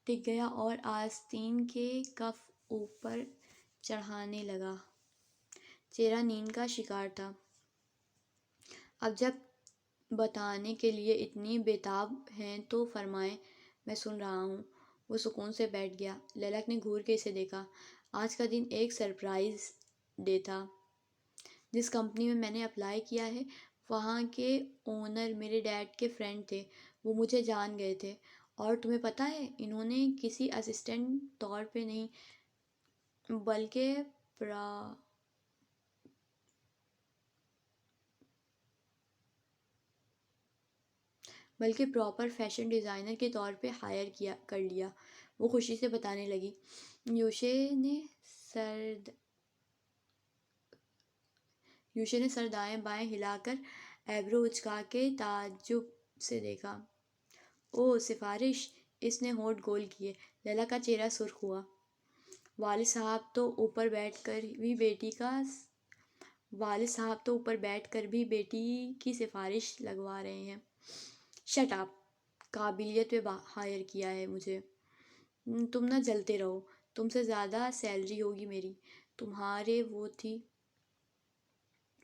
ٹک گیا اور آستین کے کف اوپر چڑھانے لگا۔ چہرہ نیند کا شکار تھا۔ اب جب بتانے کے لیے اتنی بےتاب ہیں تو فرمائیں، میں سن رہا ہوں۔ وہ سکون سے بیٹھ گیا۔ للک نے گھور کے اسے دیکھا۔ آج کا دن ایک سرپرائز ڈے تھا۔ جس کمپنی میں نے اپلائی کیا ہے وہاں کے اونر میرے ڈیڈ کے فرینڈ تھے۔ وہ مجھے جان گئے تھے اور تمہیں پتہ ہے انہوں نے کسی اسسٹنٹ طور پہ نہیں بلکہ پراپر فیشن ڈیزائنر کے طور پہ ہائر کر لیا۔ وہ خوشی سے بتانے لگی۔ یوشے نے سر دائیں بائیں ہلا کر ایبرو اچکا کے تعجب سے دیکھا۔ اوہ سفارش! اس نے ہونٹ گول کیے۔ للک کا چہرہ سرخ ہوا۔ والد صاحب تو اوپر بیٹھ کر بھی بیٹی کی سفارش لگوا رہے ہیں۔ Shut up! قابلیت پہ ہائر کیا ہے مجھے۔ تم نہ جلتے رہو۔ تم سے زیادہ سیلری ہوگی میری۔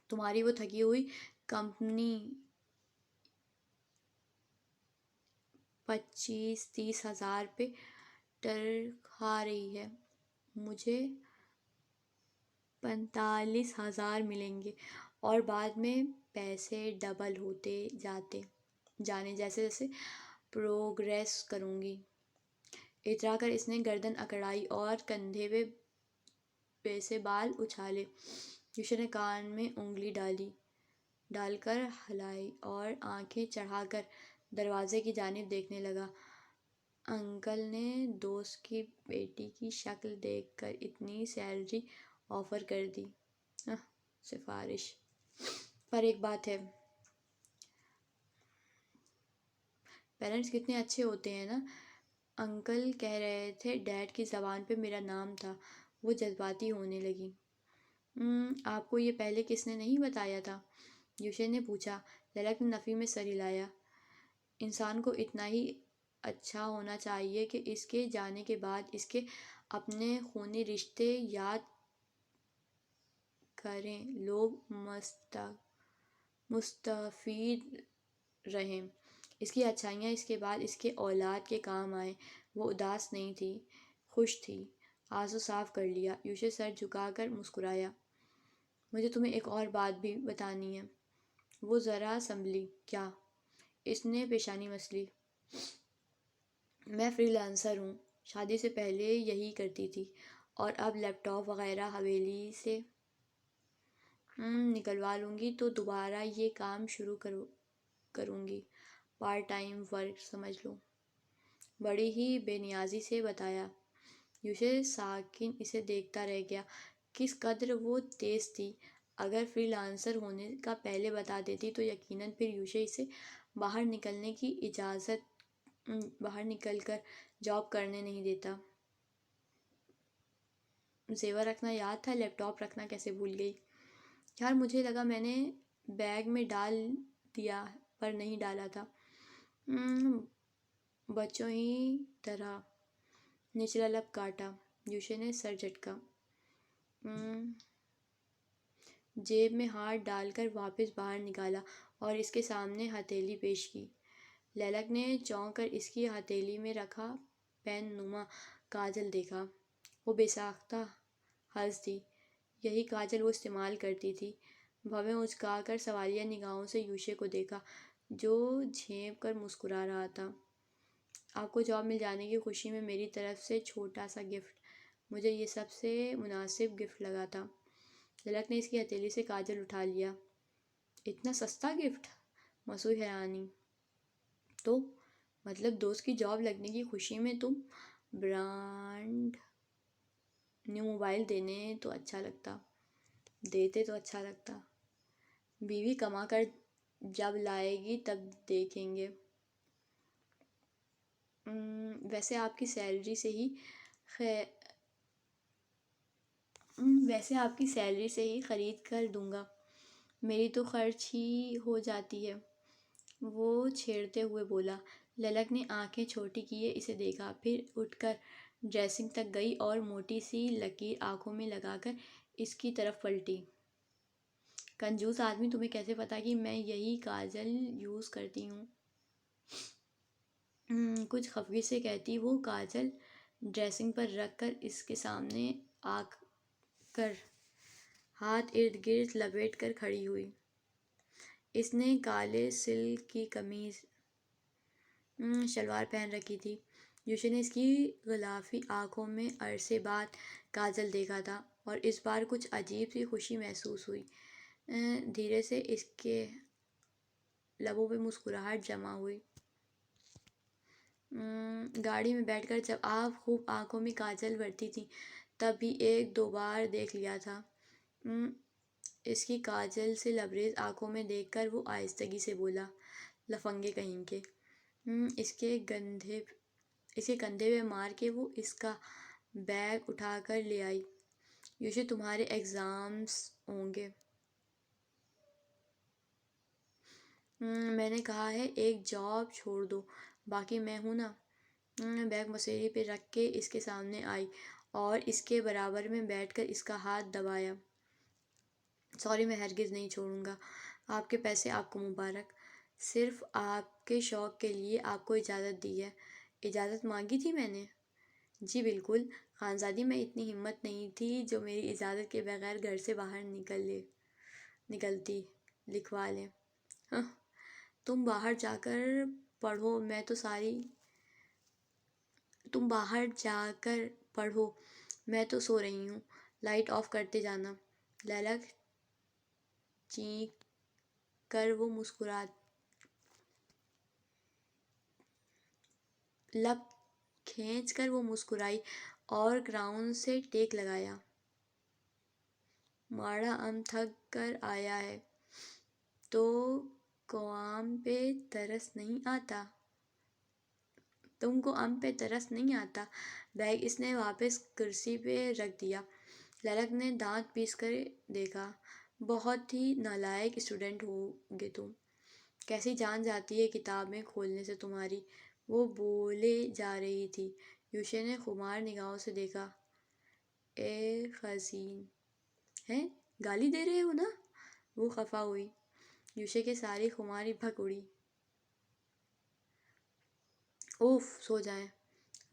تمہاری وہ تھکی ہوئی کمپنی 25-30 ہزار پہ تنخواہ رہی ہے۔ مجھے 45 ہزار ملیں گے اور بعد میں پیسے ڈبل ہوتے جانے جیسے جیسے پروگریس کروں گی۔ اترا کر اس نے گردن اکڑائی اور کندھے پہ سے بال اچھالے۔ یوشا نے کان میں انگلی ڈال کر ہلائی اور آنکھیں چڑھا کر دروازے کی جانب دیکھنے لگا۔ انکل نے دوست کی بیٹی کی شکل دیکھ کر اتنی سیلری آفر کر دی۔ سفارش پر ایک بات ہے، پیرنٹس کتنے اچھے ہوتے ہیں نا۔ انکل کہہ رہے تھے ڈیڈ کی زبان پہ میرا نام تھا۔ وہ جذباتی ہونے لگی۔ آپ کو یہ پہلے کس نے نہیں بتایا تھا؟ یوشے نے پوچھا۔ للک نے نفی میں سر ہلایا۔ انسان کو اتنا ہی اچھا ہونا چاہیے کہ اس کے جانے کے بعد اس کے اپنے خونی رشتے یاد کریں، لوگ مستفید رہیں، اس کی اچھائیاں اس کے بعد اس کے اولاد کے کام آئیں۔ وہ اداس نہیں تھی، خوش تھی۔ آنسو صاف کر لیا۔ یوشے سر جھکا کر مسکرایا۔ مجھے تمہیں ایک اور بات بھی بتانی ہے۔ وہ ذرا سنبھلی۔ کیا؟ اس نے پیشانی مسلی۔ میں فری لانسر ہوں، شادی سے پہلے یہی کرتی تھی، اور اب لیپ ٹاپ وغیرہ حویلی سے نکلوا لوں گی تو دوبارہ یہ کام شروع کروں گی۔ پارٹ ٹائم ورک سمجھ لو۔ بڑی ہی بے نیازی سے بتایا۔ یوشے ساکن اسے دیکھتا رہ گیا۔ کس قدر وہ تیز تھی۔ اگر فری لانسر ہونے کا پہلے بتا دیتی تو یقیناً پھر یوشے اسے باہر نکل کر جاب کرنے نہیں دیتا۔ زیور رکھنا یاد تھا، لیپ ٹاپ رکھنا کیسے بھول گئی؟ یار مجھے لگا میں نے بیگ میں ڈال دیا پر نہیں ڈالا تھا۔ بچوں ہی طرح نچلا لب کاٹا۔ یوشے نے سر جھٹکا۔ جیب میں ہاتھ ڈال کر واپس باہر نکالا اور اس کے سامنے ہتھیلی پیش کی۔ للک نے چونک کر اس کی ہتھیلی میں رکھا پین نما کاجل دیکھا۔ وہ بے ساختہ ہنس دی۔ یہی کاجل وہ استعمال کرتی تھی۔ بھویں اچکا کر سوالیہ نگاہوں سے یوشے کو دیکھا جو جھینپ کر مسکرا رہا تھا۔ آپ کو جاب مل جانے کی خوشی میں میری طرف سے چھوٹا سا گفٹ۔ مجھے یہ سب سے مناسب گفٹ لگا تھا۔ للک نے اس کی ہتھیلی سے کاجل اٹھا لیا۔ اتنا سستا گفٹ؟ مسوع حیرانی۔ تو مطلب دوست کی جاب لگنے کی خوشی میں تم برانڈ نیو موبائل دیتے تو اچھا لگتا۔ بیوی کما کر جب لائے گی تب دیکھیں گے۔ ویسے آپ کی سیلری سے ہی خرید کر دوں گا، میری تو خرچ ہی ہو جاتی ہے، وہ چھیڑتے ہوئے بولا۔ للک نے آنکھیں چھوٹی کیے اسے دیکھا، پھر اٹھ کر ڈریسنگ تک گئی اور موٹی سی لکیر آنکھوں میں لگا کر اس کی طرف پلٹی۔ کنجوس آدمی، تمہیں کیسے پتا کہ میں یہی کاجل یوز کرتی ہوں؟ کچھ خفگی سے کہتی وہ کاجل ڈریسنگ پر رکھ کر اس کے سامنے آ کر ہاتھ ارد گرد لپیٹ کر کھڑی ہوئی۔ اس نے کالے سلک کی قمیض شلوار پہن رکھی تھی۔ یوشے نے اس کی غلافی آنکھوں میں عرصے بعد کاجل دیکھا تھا اور اس بار کچھ عجیب سی خوشی محسوس ہوئی۔ دھیرے سے اس کے لبوں پہ مسکراہٹ جمع ہوئی۔ گاڑی میں بیٹھ کر جب آپ خوب آنکھوں میں کاجل بھرتی تھیں تب بھی ایک دو بار دیکھ لیا تھا۔ اس کی کاجل سے لبریز آنکھوں میں دیکھ کر وہ آہستگی سے بولا، لفنگے کہیں کے۔ اس کے کندھے پہ مار کے وہ اس کا بیگ اٹھا کر لے آئی۔ یوشے تمہارے ایگزامز ہوں گے؟ میں نے کہا ہے ایک جاب چھوڑ دو، باقی میں ہوں نا۔ بیگ مسیرے پہ رکھ کے اس کے سامنے آئی اور اس کے برابر میں بیٹھ کر اس کا ہاتھ دبایا۔ سوری، میں ہرگز نہیں چھوڑوں گا۔ آپ کے پیسے آپ کو مبارک۔ صرف آپ کے شوق کے لیے آپ کو اجازت دی ہے۔ اجازت مانگی تھی میں نے؟ جی بالکل، خانزادی میں اتنی ہمت نہیں تھی جو میری اجازت کے بغیر گھر سے باہر نکلتی۔ لکھوا لیں۔ ہاں، تم باہر جا کر پڑھو میں تو سو رہی ہوں، لائٹ آف کرتے جانا۔ لیلا چینک کر وہ لب کھینچ کر وہ مسکرائی اور گراؤنڈ سے ٹیک لگایا۔ ماڑا ام تھک کر آیا ہے تو کو آم پہ ترس نہیں آتا؟ تم کو ام پہ ترس نہیں آتا؟ بیگ اس نے واپس کرسی پہ رکھ دیا۔ لیلک نے دانت پیس کر دیکھا۔ بہت ہی نالائق اسٹوڈنٹ ہوگے تم، کیسی جان جاتی ہے کتابیں کھولنے سے تمہاری، وہ بولے جا رہی تھی۔ یوشے نے خمار نگاہوں سے دیکھا۔ اے خزین ہے، گالی دے رہے ہو نا؟ وہ خفا ہوئی۔ یوشے کے ساری خماری بھگ اڑی۔ اوف، سو جائیں۔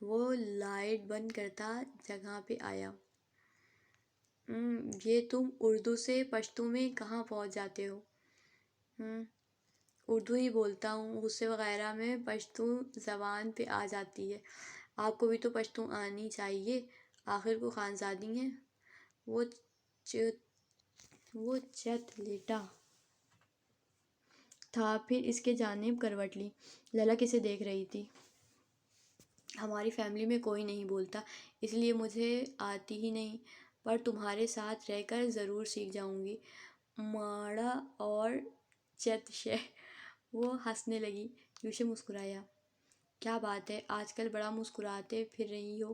وہ لائٹ بند کرتا جگہ پہ آیا۔ یہ تم اردو سے پشتو میں کہاں پہنچ جاتے ہو؟ اردو ہی بولتا ہوں، غصے وغیرہ میں پشتو زبان پہ آ جاتی ہے۔ آپ کو بھی تو پشتو آنی چاہیے، آخر کو خانزادی ہیں۔ وہ چت لیٹا تھا، پھر اس کے جانب کروٹ لی۔ لیلا کسے دیکھ رہی تھی؟ ہماری فیملی میں کوئی نہیں بولتا، اس لیے مجھے آتی ہی نہیں، پر تمہارے ساتھ رہ کر ضرور سیکھ جاؤں گی۔ ماڑا اور چت شے۔ وہ ہنسنے لگی۔ یوشے مسکرایا۔ کیا بات ہے، آج کل بڑا مسکراتے پھر رہی ہو؟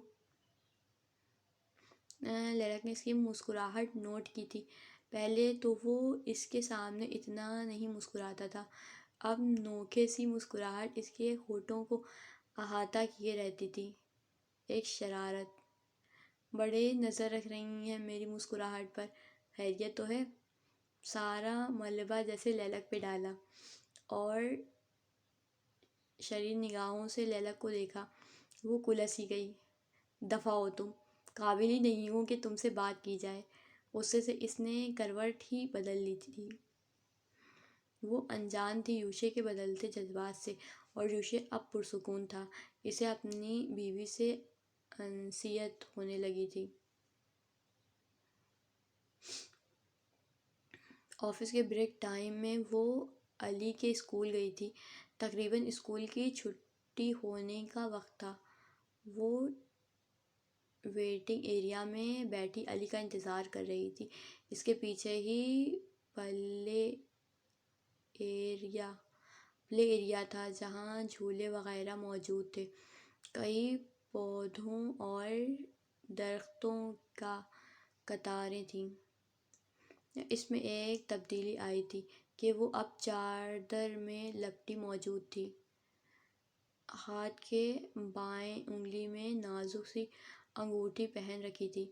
لیلک نے اس کی مسکراہٹ نوٹ کی تھی۔ پہلے تو وہ اس کے سامنے اتنا نہیں مسکراتا تھا، اب نوکھے سی مسکراہٹ اس کے ہونٹوں کو احاطہ کیے رہتی تھی۔ ایک شرارت۔ بڑے نظر رکھ رہی ہیں میری مسکراہٹ پر، خیریت تو ہے؟ سارا ملبہ جیسے لیلک پہ ڈالا اور شریر نگاہوں سے لیلک کو دیکھا۔ وہ کلس ہی گئی۔ دفع ہو تم، قابل ہی نہیں ہوں کہ تم سے بات کی جائے۔ غصے سے اس نے کروٹ ہی بدل لی تھی۔ وہ انجان تھی یوشے کے بدلتے جذبات سے، اور یوشے اب پرسکون تھا۔ اسے اپنی بیوی سے انسیت ہونے لگی تھی۔ آفس کے بریک ٹائم میں وہ علی کے اسکول گئی تھی۔ تقریباً اسکول کی چھٹی ہونے کا وقت تھا۔ وہ ویٹنگ ایریا میں بیٹھی علی کا انتظار کر رہی تھی۔ اس کے پیچھے ہی پلے ایریا تھا جہاں جھولے وغیرہ موجود تھے۔ کئی پودوں اور درختوں کا قطاریں تھیں۔ اس میں ایک تبدیلی آئی تھی کہ وہ اب چادر میں لپٹی موجود تھی۔ ہاتھ کے بائیں انگلی میں نازک سی انگوٹھی پہن رکھی تھی۔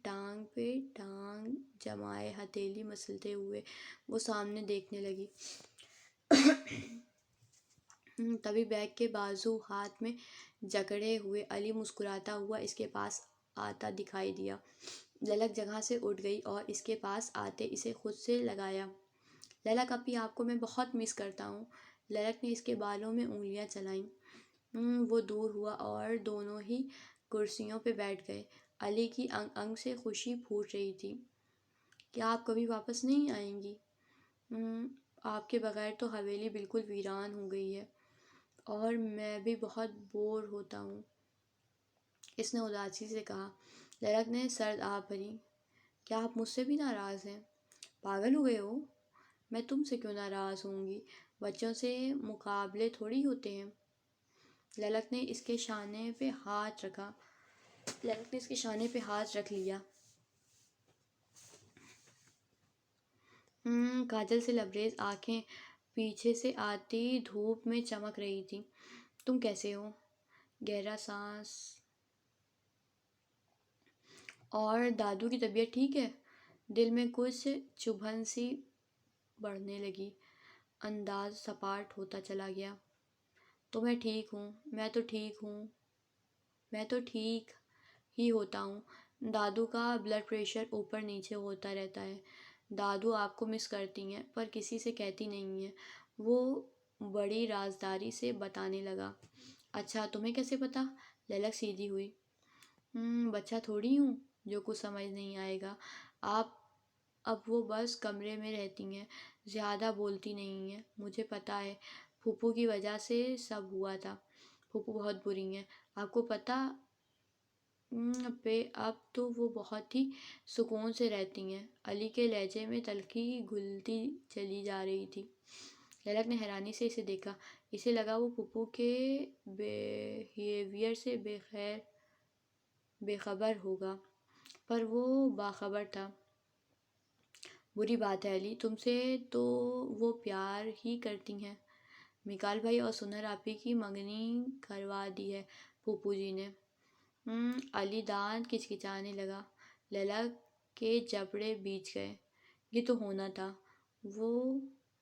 ٹانگ پہ ٹانگ جمائے ہتھیلی مسلتے ہوئے وہ سامنے دیکھنے لگی۔ تبھی بیگ کے بازو ہاتھ میں جکڑے ہوئے علی مسکراتا ہوا اس کے پاس آتا دکھائی دیا۔ لیلک جگہ سے اٹھ گئی اور اس کے پاس آتے اسے خود سے لگایا۔ لیلک اپی، آپ کو میں بہت مس کرتا ہوں۔ لیلک نے اس کے بالوں میں انگلیاں چلائیں۔ وہ دور ہوا اور دونوں ہی کرسیوں پہ بیٹھ گئے۔ علی کی انگ انگ سے خوشی پھوٹ رہی تھی۔ کیا آپ کبھی واپس نہیں آئیں گی؟ آپ کے بغیر تو حویلی بالکل ویران ہو گئی ہے، اور میں بھی بہت بور ہوتا ہوں، اس نے اداسی سے کہا۔ لیلک نے سرد آہ بھری۔ کیا آپ مجھ سے بھی ناراض ہیں؟ پاگل ہو گئے ہو؟ میں تم سے کیوں ناراض ہوں گی؟ بچوں سے مقابلے تھوڑی ہوتے ہیں۔ لیلک نے اس کے شانے پہ ہاتھ رکھ لیا۔ کاجل سے لبریز آنکھیں پیچھے سے آتی دھوپ میں چمک رہی تھیں۔ تم کیسے ہو؟ گہرا سانس۔ اور دادو کی طبیعت ٹھیک ہے؟ دل میں کچھ چبھن سی بڑھنے لگی۔ انداز سپاٹ ہوتا چلا گیا۔ تو میں ٹھیک ہوں، میں تو ٹھیک ہی ہوتا ہوں۔ دادو کا بلڈ پریشر اوپر نیچے ہوتا رہتا ہے، دادو آپ کو مس کرتی ہیں پر کسی سے کہتی نہیں ہیں، وہ بڑی رازداری سے بتانے لگا۔ اچھا تمہیں کیسے پتا؟ للک سیدھی ہوئی۔ بچہ تھوڑی ہوں جو کچھ سمجھ نہیں آئے گا۔ آپ اب وہ بس کمرے میں رہتی ہیں، زیادہ بولتی نہیں ہیں۔ مجھے پتا ہے، پھوپھو کی وجہ سے سب ہوا تھا۔ پھوپھو بہت بری ہیں، آپ کو پتا پہ اب تو وہ بہت ہی سکون سے رہتی ہیں۔ علی کے لہجے میں تلخی گھلتی چلی جا رہی تھی۔ للک نے حیرانی سے اسے دیکھا۔ اسے لگا وہ پھوپھو کے بیہیویئر سے بے خبر ہوگا، پر وہ باخبر تھا۔ بری بات ہے علی، تم سے تو وہ پیار ہی کرتی ہیں۔ میکال بھائی اور سنر آپی کی منگنی کروا دی ہے پھوپھو جی نے۔ علی دانت کچکچانے لگا۔ للک کے جبڑے بیچ گئے۔ یہ تو ہونا تھا۔ وہ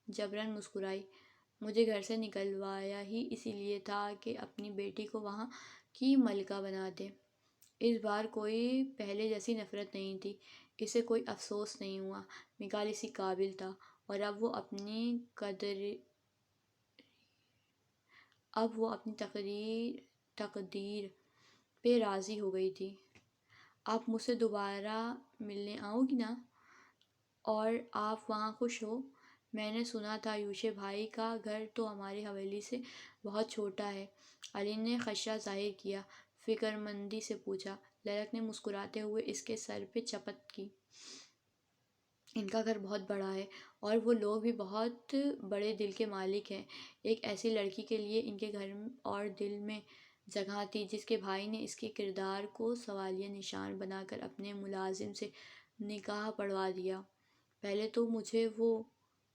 جبراً مسکرائی۔ مجھے گھر سے نکلوایا ہی اسی لیے تھا کہ اپنی بیٹی کو وہاں کی ملکہ بنا دے۔ اس بار کوئی پہلے جیسی نفرت نہیں تھی، اسے کوئی افسوس نہیں ہوا۔ میکال اسی قابل تھا اور اب وہ اپنی تقدیر پہ راضی ہو گئی تھی۔ آپ مجھ سے دوبارہ ملنے آؤ گی نا؟ اور آپ وہاں خوش ہو؟ میں نے سنا تھا یوشے بھائی کا گھر تو ہماری حویلی سے بہت چھوٹا ہے۔ علی نے خدشہ ظاہر کیا۔ فکرمندی سے پوچھا۔ للک نے مسکراتے ہوئے اس کے سر پہ چپت کی۔ ان کا گھر بہت بڑا ہے اور وہ لوگ بھی بہت بڑے دل کے مالک ہیں۔ ایک ایسی لڑکی کے لیے ان کے گھر اور دل میں جگہ تھی جس کے بھائی نے اس کے کردار کو سوالیہ نشان بنا کر اپنے ملازم سے نکاح پڑھوا دیا۔ پہلے تو مجھے وہ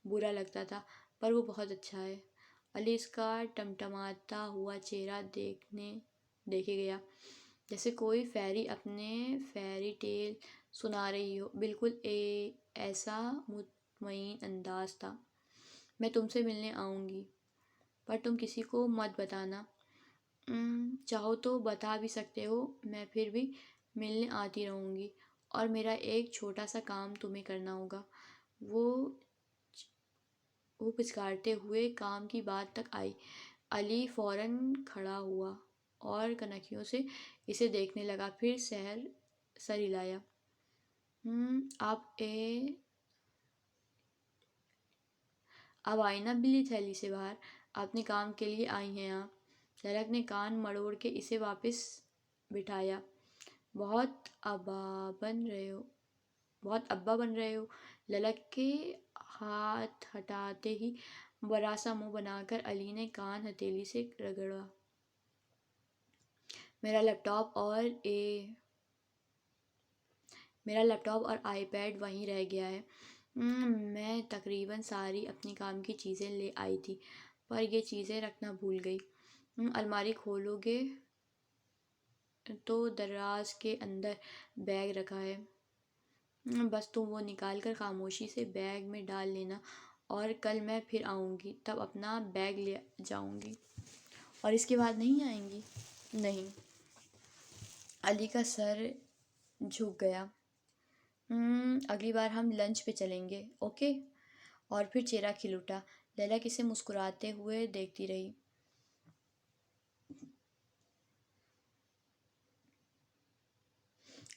برا لگتا تھا، پر وہ بہت اچھا ہے۔ علی اس کا ٹمٹماتا ہوا چہرہ دیکھے گیا، جیسے کوئی فیری اپنے فیری ٹیل سنا رہی ہو۔ بالکل ایسا مطمئن انداز تھا۔ میں تم سے ملنے آؤں گی، پر تم کسی کو مت بتانا۔ چاہو تو بتا بھی سکتے ہو، میں پھر بھی ملنے آتی رہوں گی، اور میرا ایک چھوٹا سا کام تمہیں کرنا ہوگا۔ وہ پچکارتے ہوئے کام کی بات تک آئی۔ علی فوراً کھڑا ہوا اور کنکھیوں سے اسے دیکھنے لگا، پھر سر ہلایا۔ اب آئی نا بلی تھیلی سے باہر، اپنے کام کے لیے آئی ہیں آپ۔ للک نے کان مڑوڑ کے اسے واپس بٹھایا۔ بہت ابا بن رہے ہو۔ للک کے ہاتھ ہٹاتے ہی بڑا سا منہ بنا کر علی نے کان ہتھیلی سے رگڑا۔ میرا لیپ ٹاپ اور آئی پیڈ وہیں رہ گیا ہے۔ میں تقریباً ساری اپنی کام کی چیزیں لے آئی تھی، پر یہ چیزیں رکھنا بھول گئی۔ الماری کھولو گے تو دراز کے اندر بیگ رکھا ہے، بس تم وہ نکال کر خاموشی سے بیگ میں ڈال لینا، اور کل میں پھر آؤں گی تب اپنا بیگ لے جاؤں گی۔ اور اس کے بعد نہیں آئیں گی؟ نہیں۔ علی کا سر جھک گیا۔ اگلی بار ہم لنچ پہ چلیں گے، اوکے؟ اور پھر چہرہ کھل اٹھا۔ للک اسے مسکراتے ہوئے دیکھتی رہی۔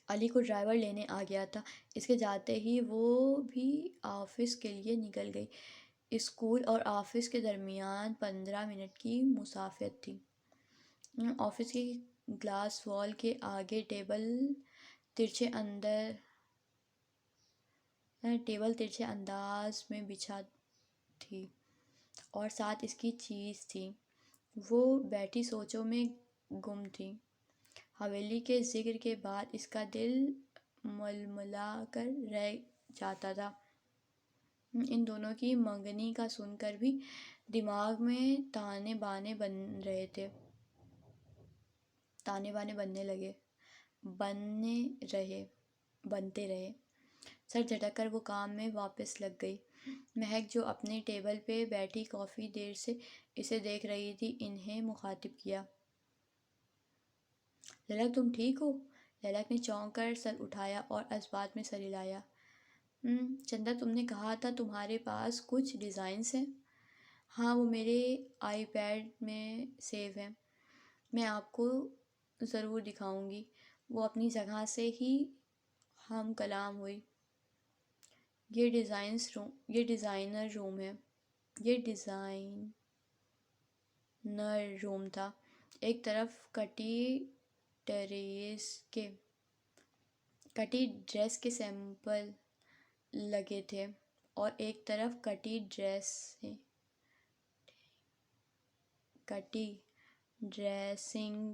علی کو ڈرائیور لینے آ گیا تھا۔ اس کے جاتے ہی وہ بھی آفس کے لیے نکل گئی۔ اسکول اور آفس کے درمیان 15 منٹ کی مسافت تھی۔ آفس کی گلاس وال کے آگے ٹیبل ترچھے انداز میں بچھا تھی، اور ساتھ اس کی چیز تھی۔ وہ بیٹھی سوچوں میں گم تھی۔ حویلی کے ذکر کے بعد اس کا دل ململا کر رہ جاتا تھا۔ ان دونوں کی منگنی کا سن کر بھی دماغ میں تانے بانے بنتے رہے۔ سر جھٹک کر وہ کام میں واپس لگ گئی۔ مہک جو اپنے ٹیبل پہ بیٹھی کافی دیر سے اسے دیکھ رہی تھی، انہیں مخاطب کیا۔ للک تم ٹھیک ہو؟ للک نے چونک کر سر اٹھایا اور اس بات میں سر ہلایا۔ چندہ تم نے کہا تھا تمہارے پاس کچھ ڈیزائنس ہیں۔ ہاں، وہ میرے آئی پیڈ میں سیو ہیں، میں آپ کو ضرور دکھاؤں گی۔ وہ اپنی جگہ سے ہی ہم کلام ہوئی۔ یہ ڈیزائنر روم تھا۔ ایک طرف کٹی ڈریس کے سیمپل لگے تھے اور ایک طرف کٹی ڈریسنگ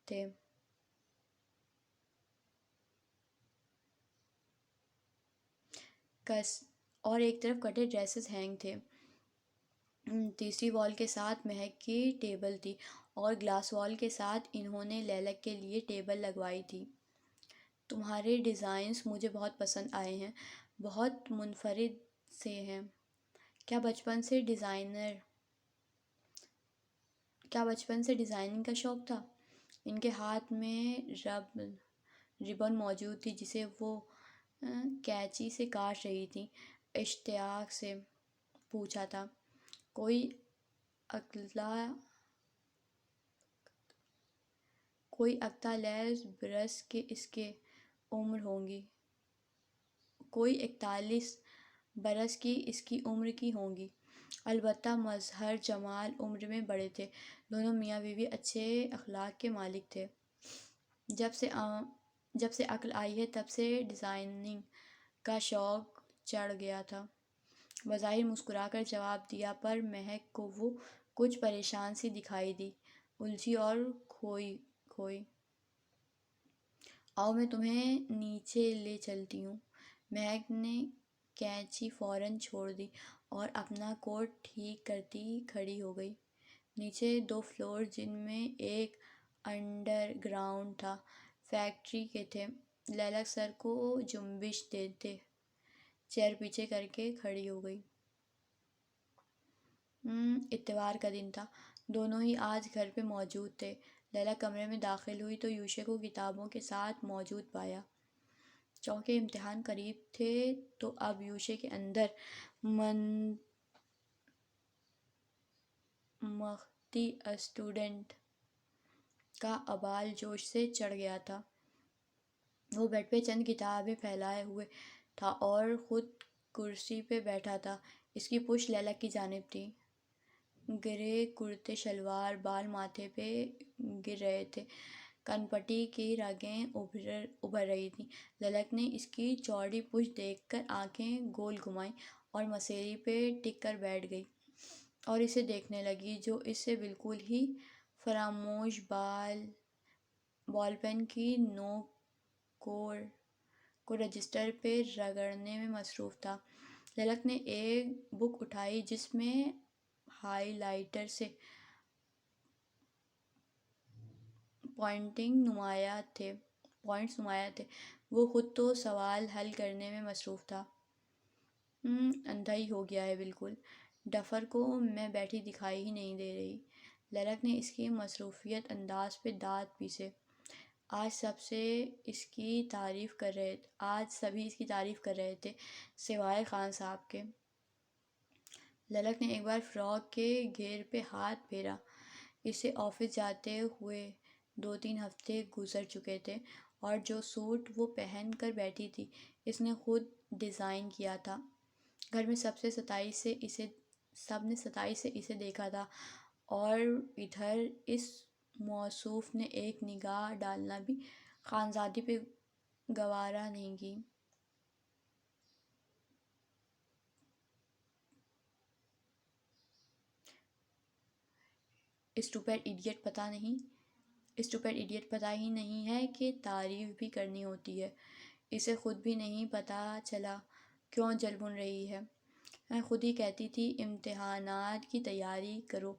تھے۔ اور ایک طرف کٹے ڈریسز ہینگ تھے۔ تیسری وال کے ساتھ مہک کی ٹیبل تھی اور گلاس وال کے ساتھ انہوں نے لیلک کے لیے ٹیبل لگوائی تھی۔ تمہارے ڈیزائنز مجھے بہت پسند آئے ہیں، بہت منفرد سے ہیں۔ کیا بچپن سے ڈیزائننگ کا شوق تھا؟ ان کے ہاتھ میں ربن موجود تھی جسے وہ کینچی سے کاٹ رہی تھیں۔ اشتیاق سے پوچھا تھا، کوئی اکتالیس برس کی اس کی عمر ہوگی۔ کوئی 41 برس کی اس کی عمر کی ہوگی۔ البتہ مظہر جمال عمر میں بڑے تھے۔ دونوں میاں بیوی اچھے اخلاق کے مالک تھے۔ جب سے عقل آئی ہے تب سے ڈیزائننگ کا شوق چڑھ گیا تھا۔ بظاہر مسکرا کر جواب دیا، پر مہک کو وہ کچھ پریشان سی دکھائی دی، الجھی اور کھوئی۔ آؤ میں تمہیں نیچے لے چلتی ہوں۔ مہک نے کینچی فوراً چھوڑ دی اور اپنا کوٹ ٹھیک کرتی کھڑی ہو گئی۔ نیچے 2 فلور، جن میں ایک انڈر گراؤنڈ تھا، فیکٹری کے تھے۔ لیلک سر کو جنبش دیتے چیئر پیچھے کر کے کھڑی ہو گئی۔ اتوار کا دن تھا، دونوں ہی آج گھر پہ موجود تھے۔ لیلک کمرے میں داخل ہوئی تو یوشے کو کتابوں کے ساتھ موجود پایا۔ چونکہ امتحان قریب تھے تو اب یوشے کے اندر مختی اسٹوڈنٹ کا ابال جوش سے چڑھ گیا تھا۔ وہ بیڈ پہ چند کتابیں پھیلائے ہوئے تھا اور خود کرسی پہ بیٹھا تھا۔ اس کی پشت لیلک کی جانب تھی۔ گرے کرتے شلوار، بال ماتھے پہ گر رہے تھے، کنپٹی کی رگیں ابھر رہی تھیں۔ لیلک نے اس کی چوڑی پشت دیکھ کر آنکھیں گول گھمائیں اور مسیری پہ ٹک کر بیٹھ گئی اور اسے دیکھنے لگی، جو اس سے بالکل ہی فراموش بال پین کی نوک کو رجسٹر پہ رگڑنے میں مصروف تھا۔ لیلک نے ایک بک اٹھائی جس میں ہائی لائٹر سے پوائنٹس نمایاں تھے۔ وہ خود تو سوال حل کرنے میں مصروف تھا۔ اندھا ہی ہو گیا ہے بالکل، ڈفر کو میں بیٹھی دکھائی ہی نہیں دے رہی۔ لیلک نے اس کی مصروفیت انداز پہ دانت پیسے۔ آج سبھی اس کی تعریف کر رہے تھے سوائے خان صاحب کے۔ لیلک نے ایک بار فراق کے گھیر پہ ہاتھ پھیرا۔ اسے آفس جاتے ہوئے 2-3 ہفتے گزر چکے تھے اور جو سوٹ وہ پہن کر بیٹھی تھی اس نے خود ڈیزائن کیا تھا۔ گھر میں سب نے ستائش سے اسے دیکھا تھا اور ادھر اس موصوف نے ایک نگاہ ڈالنا بھی خانزادی پہ گوارا نہیں کی۔ اسٹوپڈ ایڈیٹ پتہ ہی نہیں ہے کہ تعریف بھی کرنی ہوتی ہے۔ اسے خود بھی نہیں پتہ چلا کیوں جل بھن رہی ہے۔ میں خود ہی کہتی تھی امتحانات کی تیاری کرو۔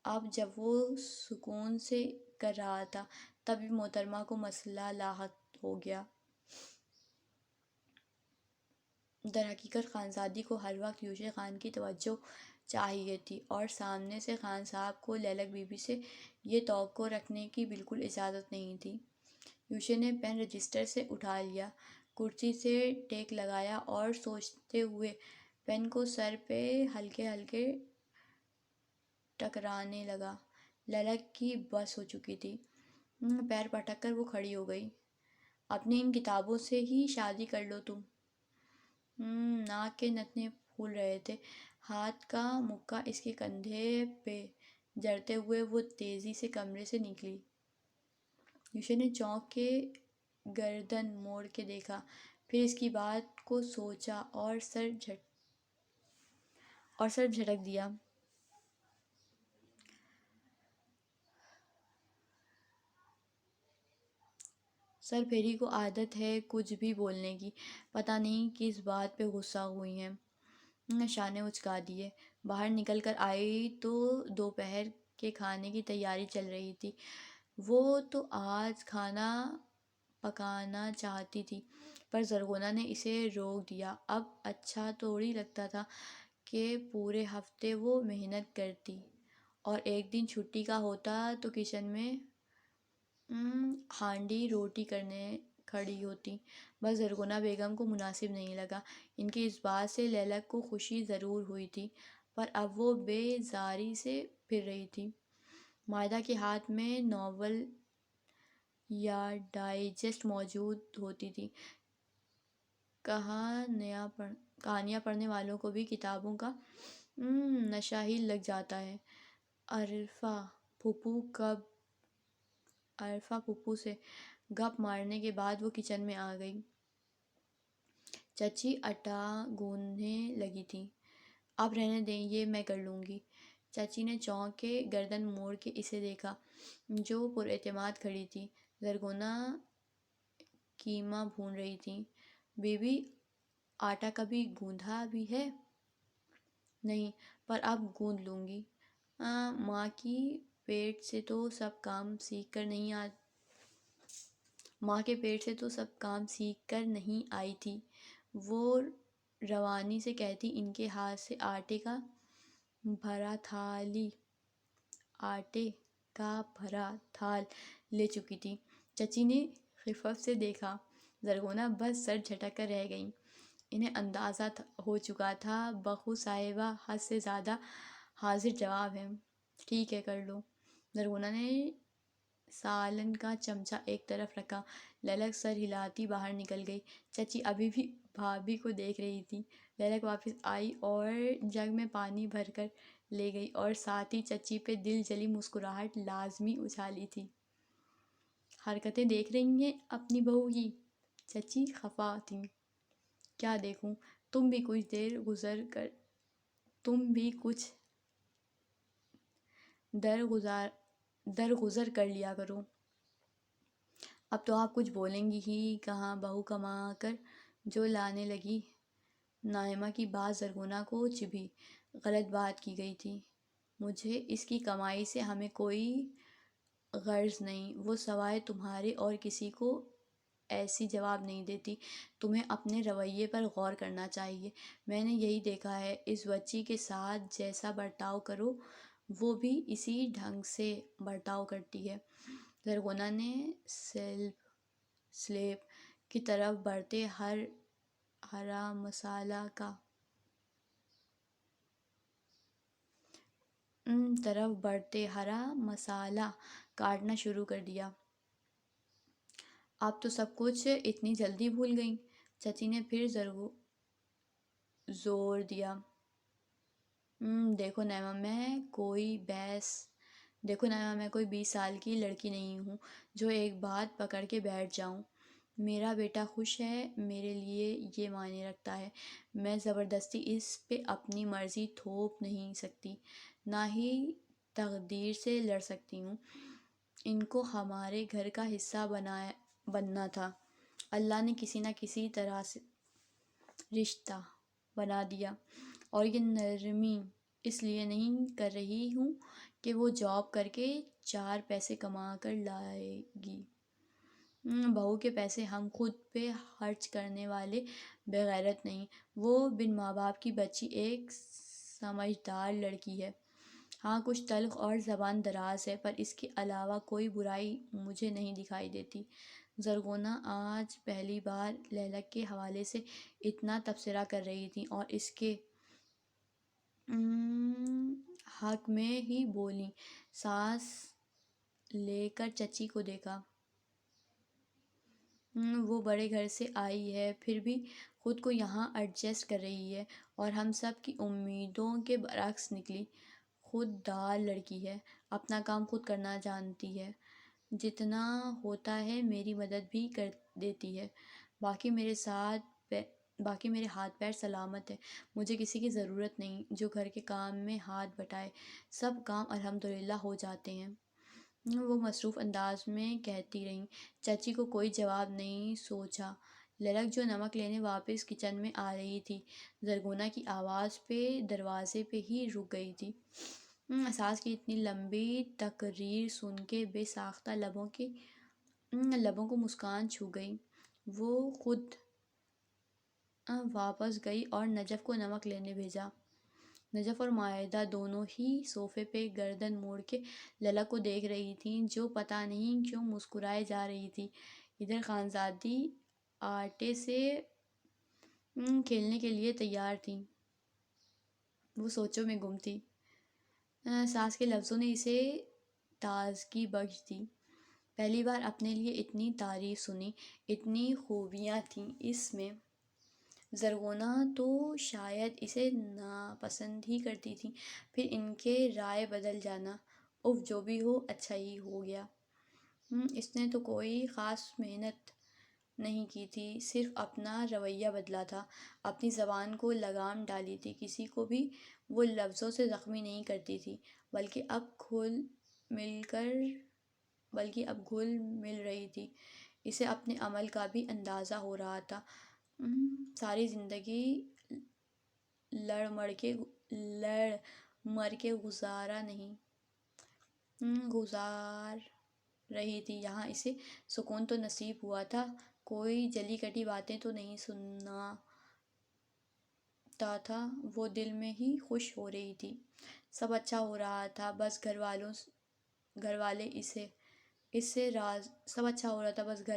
اب جب وہ سکون سے کر رہا تھا تبھی محترمہ کو مسئلہ لاحق ہو گیا۔ در حقیقت خانزادی کو ہر وقت یوشے خان کی توجہ چاہیے تھی اور سامنے سے خان صاحب کو لیلک بی بی سے یہ توقع رکھنے کی بالکل اجازت نہیں تھی۔ یوشے نے پین رجسٹر سے اٹھا لیا۔ کرسی سے ٹیک لگایا اور سوچتے ہوئے پین کو سر پہ ہلکے ہلکے ٹکرانے لگا۔ للک کی بس ہو چکی تھی۔ پیر پٹک کر وہ کھڑی ہو گئی۔ اپنی ان کتابوں سے ہی شادی کر لو تم۔ ناک کے نتنے پھول رہے تھے۔ ہاتھ کا مکہ اس کے کندھے پہ جڑتے ہوئے وہ تیزی سے کمرے سے نکلی۔ یوشا نے چونک کے گردن موڑ کے دیکھا، پھر اس کی بات کو سوچا اور سر جھٹک دیا۔ سر پھیری کو عادت ہے کچھ بھی بولنے کی، پتہ نہیں کس بات پہ غصہ ہوئی ہیں۔ شانے اچکا دیے۔ باہر نکل کر آئی تو دوپہر کے کھانے کی تیاری چل رہی تھی۔ وہ تو آج کھانا پکانا چاہتی تھی، پر زرغونہ نے اسے روک دیا۔ اب اچھا تھوڑی لگتا تھا کہ پورے ہفتے وہ محنت کرتی اور ایک دن چھٹی کا ہوتا تو کچن میں ہانڈی روٹی کرنے کھڑی ہوتی۔ بس زرغونہ بیگم کو مناسب نہیں لگا۔ ان کی اس بات سے لیلک کو خوشی ضرور ہوئی تھی، پر اب وہ بے زاری سے پھر رہی تھی۔ مائدہ کے ہاتھ میں ناول یا ڈائجسٹ موجود ہوتی تھی۔ کہانیاں پڑھنے والوں کو بھی کتابوں کا نشہ ہی لگ جاتا ہے۔ عارفہ پھوپھو سے گپ مارنے کے بعد وہ کچن میں آ گئی۔ چچی آٹا گوندھنے لگی تھیں۔ اب رہنے دیں، یہ میں کر لوں گی۔ چچی نے چونک کے گردن موڑ کے اسے دیکھا جو پراعتماد کھڑی تھی۔ زرغونہ کیما بھون رہی تھیں۔ بی بی، آٹا کبھی گوندھا بھی ہے؟ نہیں، پر اب گوندھ لوں گی۔ ماں کے پیٹ سے تو سب کام سیکھ کر نہیں آئی تھی۔ وہ روانی سے کہتی ان کے ہاتھ سے آٹے کا بھرا تھال لے چکی تھی۔ چچی نے خفت سے دیکھا۔ زرغونہ بس سر جھٹک کر رہ گئیں۔ انہیں اندازہ ہو چکا تھا بہو صاحبہ حد سے زیادہ حاضر جواب ہیں۔ ٹھیک ہے، کر لو۔ زرغونہ نے سالن کا چمچہ ایک طرف رکھا۔ لیلک سر ہلاتی باہر نکل گئی۔ چچی ابھی بھی بھابھی کو دیکھ رہی تھی۔ لیلک واپس آئی اور جگ میں پانی بھر کر لے گئی اور ساتھ ہی چچی پہ دل جلی مسکراہٹ لازمی اچھالی تھی۔ حرکتیں دیکھ رہی ہیں اپنی بہو کی؟ چچی خفا تھیں۔ کیا دیکھوں؟ تم بھی کچھ درگزر کر لیا کرو۔ اب تو آپ کچھ بولیں گی ہی کہاں، بہو کما کر جو لانے لگی۔ نائمہ کی بات زرغونہ کو چبھی۔ غلط بات کی گئی تھی۔ مجھے اس کی کمائی سے ہمیں کوئی غرض نہیں۔ وہ سوائے تمہارے اور کسی کو ایسی جواب نہیں دیتی۔ تمہیں اپنے رویے پر غور کرنا چاہیے۔ میں نے یہی دیکھا ہے، اس بچی کے ساتھ جیسا برتاؤ کرو وہ بھی اسی ڈھنگ سے برتاؤ کرتی ہے۔ زرغونہ نے سلیب کی طرف بڑھتے ہرا مسالہ کاٹنا شروع کر دیا۔ آپ تو سب کچھ اتنی جلدی بھول گئیں؟ چچی نے پھر زور دیا۔ دیکھو نائمہ، میں کوئی 20 سال کی لڑکی نہیں ہوں جو ایک بات پکڑ کے بیٹھ جاؤں۔ میرا بیٹا خوش ہے، میرے لیے یہ معنی رکھتا ہے۔ میں زبردستی اس پہ اپنی مرضی تھوپ نہیں سکتی، نہ ہی تقدیر سے لڑ سکتی ہوں۔ ان کو ہمارے گھر کا حصہ بننا تھا، اللہ نے کسی نہ کسی طرح سے رشتہ بنا دیا، اور یہ نرمی اس لیے نہیں کر رہی ہوں کہ وہ جاب کر کے 4 پیسے کما کر لائے گی۔ بہو کے پیسے ہم خود پہ خرچ کرنے والے بے-غیرت نہیں۔ وہ بن ماں باپ کی بچی ایک سمجھدار لڑکی ہے۔ ہاں، کچھ تلخ اور زبان دراز ہے، پر اس کے علاوہ کوئی برائی مجھے نہیں دکھائی دیتی۔ زرغونہ آج پہلی بار لیلک کے حوالے سے اتنا تبصرہ کر رہی تھی اور اس کے حق میں ہی بولیں۔ سانس لے کر چچی کو دیکھا۔ وہ بڑے گھر سے آئی ہے، پھر بھی خود کو یہاں ایڈجسٹ کر رہی ہے اور ہم سب کی امیدوں کے برعکس نکلی۔ خود دار لڑکی ہے، اپنا کام خود کرنا جانتی ہے، جتنا ہوتا ہے میری مدد بھی کر دیتی ہے۔ باقی میرے ہاتھ پیر سلامت ہے، مجھے کسی کی ضرورت نہیں جو گھر کے کام میں ہاتھ بٹائے، سب کام الحمدللہ ہو جاتے ہیں۔ وہ مصروف انداز میں کہتی رہیں۔ چچی کو کوئی جواب نہیں سوچا۔ لیلک جو نمک لینے واپس کچن میں آ رہی تھی، زرغونہ کی آواز پہ دروازے پہ ہی رک گئی تھی۔ ساس کی اتنی لمبی تقریر سن کے بے ساختہ لبوں کو مسکان چھو گئی۔ وہ خود واپس گئی اور نجف کو نمک لینے بھیجا۔ نجف اور مائدہ دونوں ہی صوفے پہ گردن موڑ کے لیلک کو دیکھ رہی تھیں، جو پتہ نہیں کیوں مسکرائے جا رہی تھی۔ ادھر خانزادی آٹے سے کھیلنے کے لیے تیار تھی۔ وہ سوچوں میں گم تھی۔ ساس کے لفظوں نے اسے تازگی بخش دی۔ پہلی بار اپنے لیے اتنی تعریف سنی، اتنی خوبیاں تھیں اس میں۔ زرغونہ تو شاید اسے ناپسند ہی کرتی تھی، پھر ان کے رائے بدل جانا، اف جو بھی ہو اچھا ہی ہو گیا۔ اس نے تو کوئی خاص محنت نہیں کی تھی، صرف اپنا رویہ بدلا تھا، اپنی زبان کو لگام ڈالی تھی، کسی کو بھی وہ لفظوں سے زخمی نہیں کرتی تھی، بلکہ اب گھل مل رہی تھی۔ اسے اپنے عمل کا بھی اندازہ ہو رہا تھا۔ ساری زندگی لڑ مر کے گزار رہی تھی، یہاں اسے سکون تو نصیب ہوا تھا، کوئی جلی کٹی باتیں تو نہیں سناتا تھا، وہ دل میں ہی خوش ہو رہی تھی، سب اچھا ہو رہا تھا، بس گھر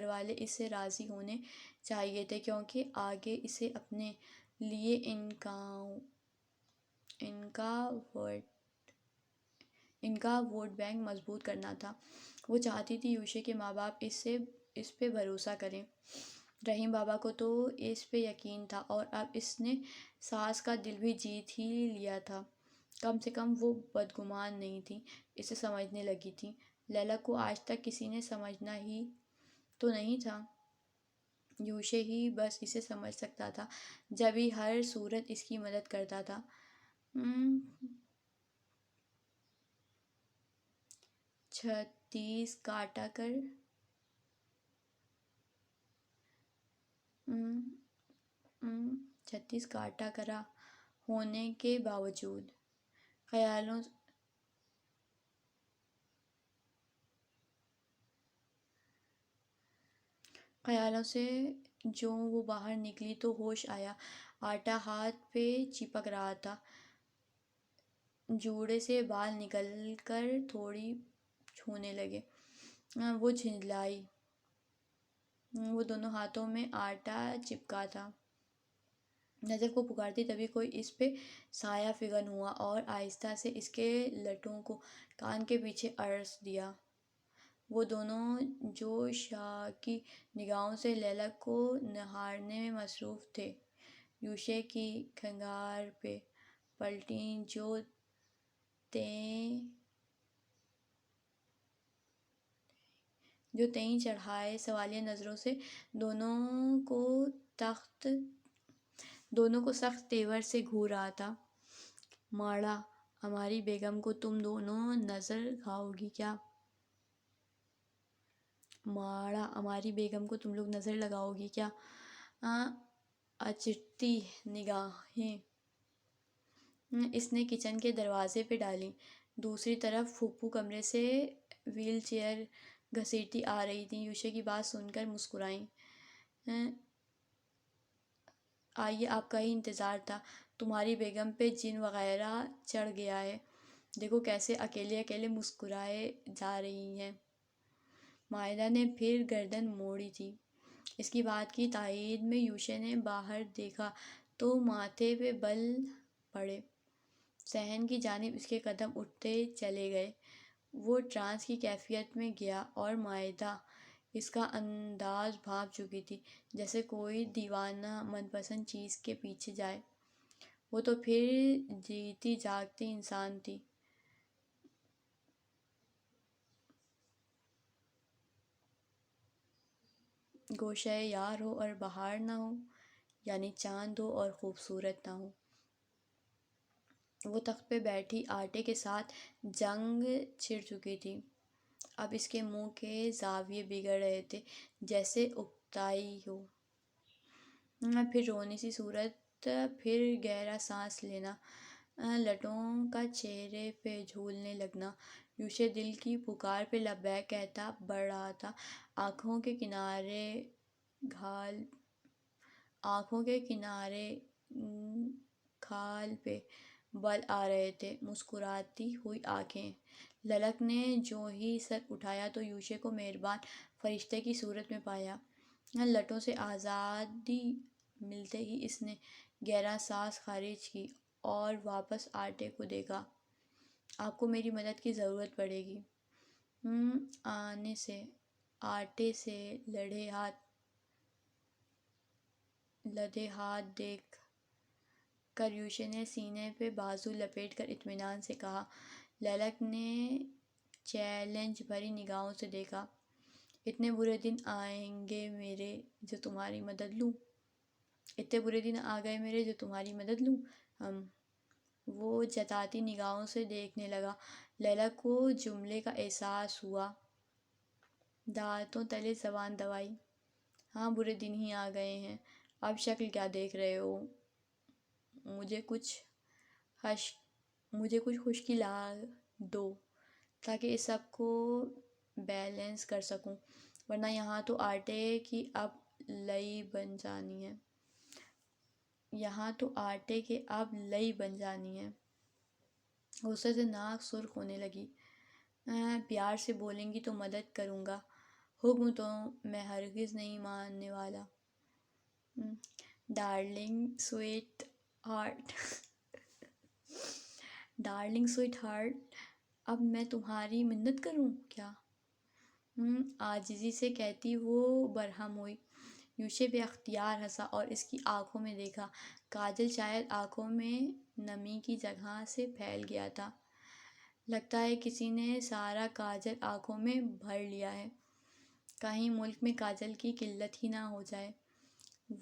والے اس سے راضی ہونے چاہیے تھے، کیونکہ آگے اسے اپنے لیے ان کا ووٹ بینک مضبوط کرنا تھا۔ وہ چاہتی تھی یوشے کے ماں باپ اس پہ بھروسہ کریں۔ رحیم بابا کو تو اس پہ یقین تھا، اور اب اس نے ساس کا دل بھی جیت ہی لیا تھا، کم سے کم وہ بدگمان نہیں تھی، اسے سمجھنے لگی تھی۔ لیلک کو آج تک کسی نے سمجھنا ہی تو نہیں تھا، یوشے ہی بس اسے سمجھ سکتا تھا، جبھی ہر صورت اس کی مدد کرتا تھا۔ 36 کاٹا کرا ہونے کے باوجود خیالوں سے جو وہ باہر نکلی تو ہوش آیا، آٹا ہاتھ پہ چپک رہا تھا، جوڑے سے بال نکل کر تھوڑی چھونے لگے۔ وہ جھنجھلائی، وہ دونوں ہاتھوں میں آٹا چپکا تھا۔ نجف کو پکارتی تبھی کوئی اس پہ سایہ فگن ہوا اور آہستہ سے اس کے لٹوں کو کان کے پیچھے ارس دیا۔ وہ دونوں جو شاکی نگاہوں سے لیلک کو نہارنے میں مصروف تھے، یوشے کی کھنگار پہ پلٹیں جو تئیں چڑھائے سوالیہ نظروں سے دونوں کو سخت تیور سے گھور رہا تھا۔ ماڑا، ہماری بیگم کو تم دونوں نظر لگاؤ گی کیا؟ اچٹتی نگاہیں اس نے کچن کے دروازے پہ ڈالیں۔ دوسری طرف پھوپھو کمرے سے ویل چیئر گھسیٹتی آ رہی تھیں، یوشے کی بات سن کر مسکرائیں۔ آئیے، آپ کا ہی انتظار تھا، تمہاری بیگم پہ جن وغیرہ چڑھ گیا ہے، دیکھو کیسے اکیلے اکیلے مسکرائے جا رہی ہیں۔ مائدہ نے پھر گردن موڑی تھی۔ اس کی بات کی تائید میں یوشے نے باہر دیکھا تو ماتھے پہ بل پڑے۔ صحن کی جانب اس کے قدم اٹھتے چلے گئے۔ وہ ٹرانس کی کیفیت میں گیا اور مائدہ اس کا انداز بھانپ چکی تھی، جیسے کوئی دیوانہ من پسند چیز کے پیچھے جائے۔ وہ تو پھر جیتی جاگتی انسان تھی۔ گوشہ یار ہو اور بہار نہ ہو، یعنی چاند ہو اور خوبصورت نہ ہو۔ وہ تخت پہ بیٹھی آٹے کے ساتھ جنگ چھڑ چکی تھی۔ اب اس کے منہ کے زاویے بگڑ رہے تھے، جیسے اکتائی ہو۔ پھر رونی سی صورت، پھر گہرا سانس لینا، لٹوں کا چہرے پہ جھولنے لگنا۔ یوشے دل کی پکار پہ لبیک کہتا بڑھ رہا تھا۔ آنکھوں کے کنارے گھال پہ بل آ رہے تھے، مسکراتی ہوئی آنکھیں۔ للک نے جو ہی سر اٹھایا تو یوشے کو مہربان فرشتے کی صورت میں پایا۔ لٹوں سے آزادی ملتے ہی اس نے گہرا سانس خارج کی اور واپس آٹے کو دیکھا۔ آپ کو میری مدد کی ضرورت پڑے گی۔ آٹے سے لدے ہاتھ دیکھ کر یوشے نے سینے پہ بازو لپیٹ کر اطمینان سے کہا۔ للک نے چیلنج بھری نگاہوں سے دیکھا۔ اتنے برے دن آئیں گے میرے جو تمہاری مدد لوں؟ اتنے برے دن آ گئے میرے جو تمہاری مدد لوں؟ وہ جتاتی نگاہوں سے دیکھنے لگا۔ للک کو جملے کا احساس ہوا۔ دانتوں تلے زبان دبائی۔ ہاں، برے دن ہی آ گئے ہیں۔ اب شکل کیا دیکھ رہے ہو؟ مجھے کچھ خشکی لا دو تاکہ اس سب کو بیلنس کر سکوں، ورنہ یہاں تو آٹے کی اب لئی بن جانی ہے۔ غصے سے ناک سرخ ہونے لگی۔ پیار سے بولیں گی تو مدد کروں گا، حکم تو میں ہرگز نہیں ماننے والا۔ ڈارلنگ سویٹ ہارٹ، اب میں تمہاری منت کروں کیا؟ عاجزی سے کہتی وہ برہم ہوئی۔ یوشے بے اختیار ہنسا اور اس کی آنکھوں میں دیکھا۔ کاجل شاید آنکھوں میں نمی کی جگہ سے پھیل گیا تھا۔ لگتا ہے کسی نے سارا کاجل آنکھوں میں بھر لیا ہے، کہیں ملک میں کاجل کی قلت ہی نہ ہو جائے۔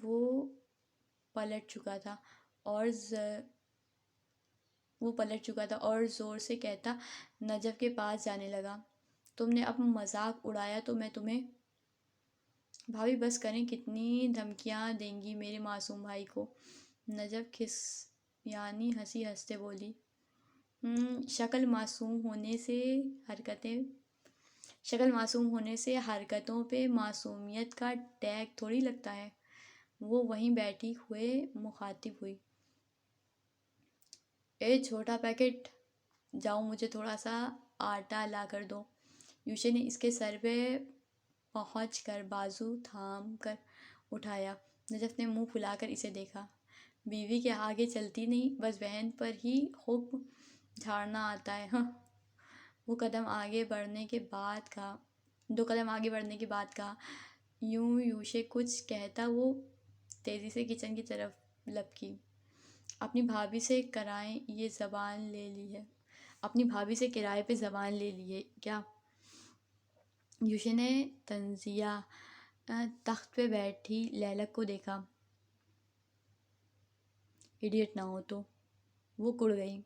وہ پلٹ چکا تھا اور زور سے کہتا نجف کے پاس جانے لگا۔ تم نے اب مذاق اڑایا تو میں تمہیں… بھابھی بس کریں، کتنی دھمکیاں دیں گی میرے معصوم بھائی کو؟ نجف کھسیانی ہنسی ہنستے بولی۔ شکل معصوم ہونے سے حرکتوں پہ معصومیت کا ٹیگ تھوڑی لگتا ہے۔ وہ وہیں بیٹھی ہوئے مخاطب ہوئی۔ اے چھوٹا پیکٹ، جاؤ مجھے تھوڑا سا آٹا لا کر دو۔ یوشے نے اس کے سر پہ پہنچ کر بازو تھام کر اٹھایا۔ نجف نے منہ پھلا کر اسے دیکھا۔ بیوی کے آگے چلتی نہیں، بس بہن پر ہی حکم جھاڑنا آتا ہے، ہاں۔ دو قدم آگے بڑھنے کے بعد کہا۔ یوں یوشے کچھ کہتا وہ تیزی سے کچن کی طرف لپکی۔ اپنی بھابھی سے کرائے پہ زبان لے لی ہے کیا؟ یوشے نے طنزیہ تخت پہ بیٹھی للک کو دیکھا۔ ایڈیٹ نہ ہو تو۔ وہ کڑ گئی۔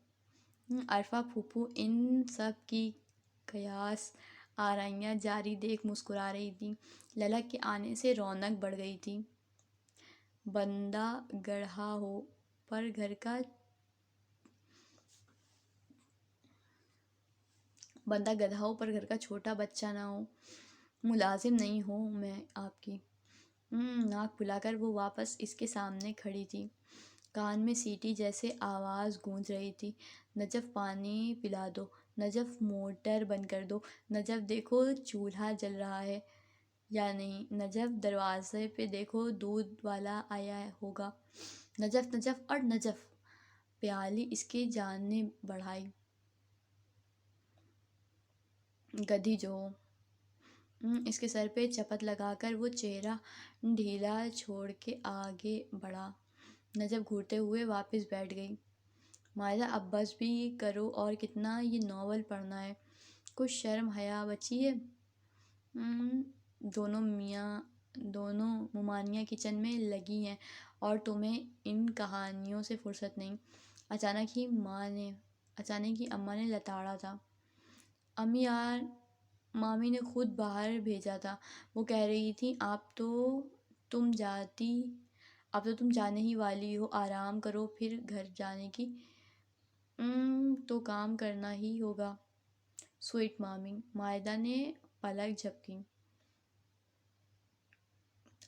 عرفہ پھوپھو ان سب کی قیاس آرائیاں جاری دیکھ مسکرا رہی تھی۔ للک کے آنے سے رونق بڑھ گئی تھی۔ بندہ گدھا ہو پر گھر کا چھوٹا بچہ نہ ہو، ملازم نہیں ہوں میں آپ کی۔ ناک پھلا کر وہ واپس اس کے سامنے کھڑی تھی۔ کان میں سیٹی جیسے آواز گونج رہی تھی۔ نجف پانی پلا دو، نجف موٹر بند کر دو، نجف دیکھو چولہا جل رہا ہے یا نہیں، نجف دروازے پہ دیکھو دودھ والا آیا ہوگا، نجف نجف اور نجف۔ پیالی اس کی جانب بڑھائی، گدھی جو اس کے سر پہ چپت لگا کر وہ چہرہ ڈھیلا چھوڑ کے آگے بڑھا۔ نجف گھورتے ہوئے واپس بیٹھ گئی۔ مائدہ اب بس بھی کرو، اور کتنا یہ ناول پڑھنا ہے، کچھ شرم حیا بچی ہے؟ دونوں ممانیاں کچن میں لگی ہیں اور تمہیں ان کہانیوں سے فرصت نہیں۔ اچانک ہی اماں نے لتاڑا تھا، امی یار، مامی نے خود باہر بھیجا تھا، وہ کہہ رہی تھیں اب تو تم جانے ہی والی ہو، آرام کرو، پھر گھر جانے کی تو کام کرنا ہی ہوگا۔ سویٹ مامی، مائدہ نے پلک جھپکی۔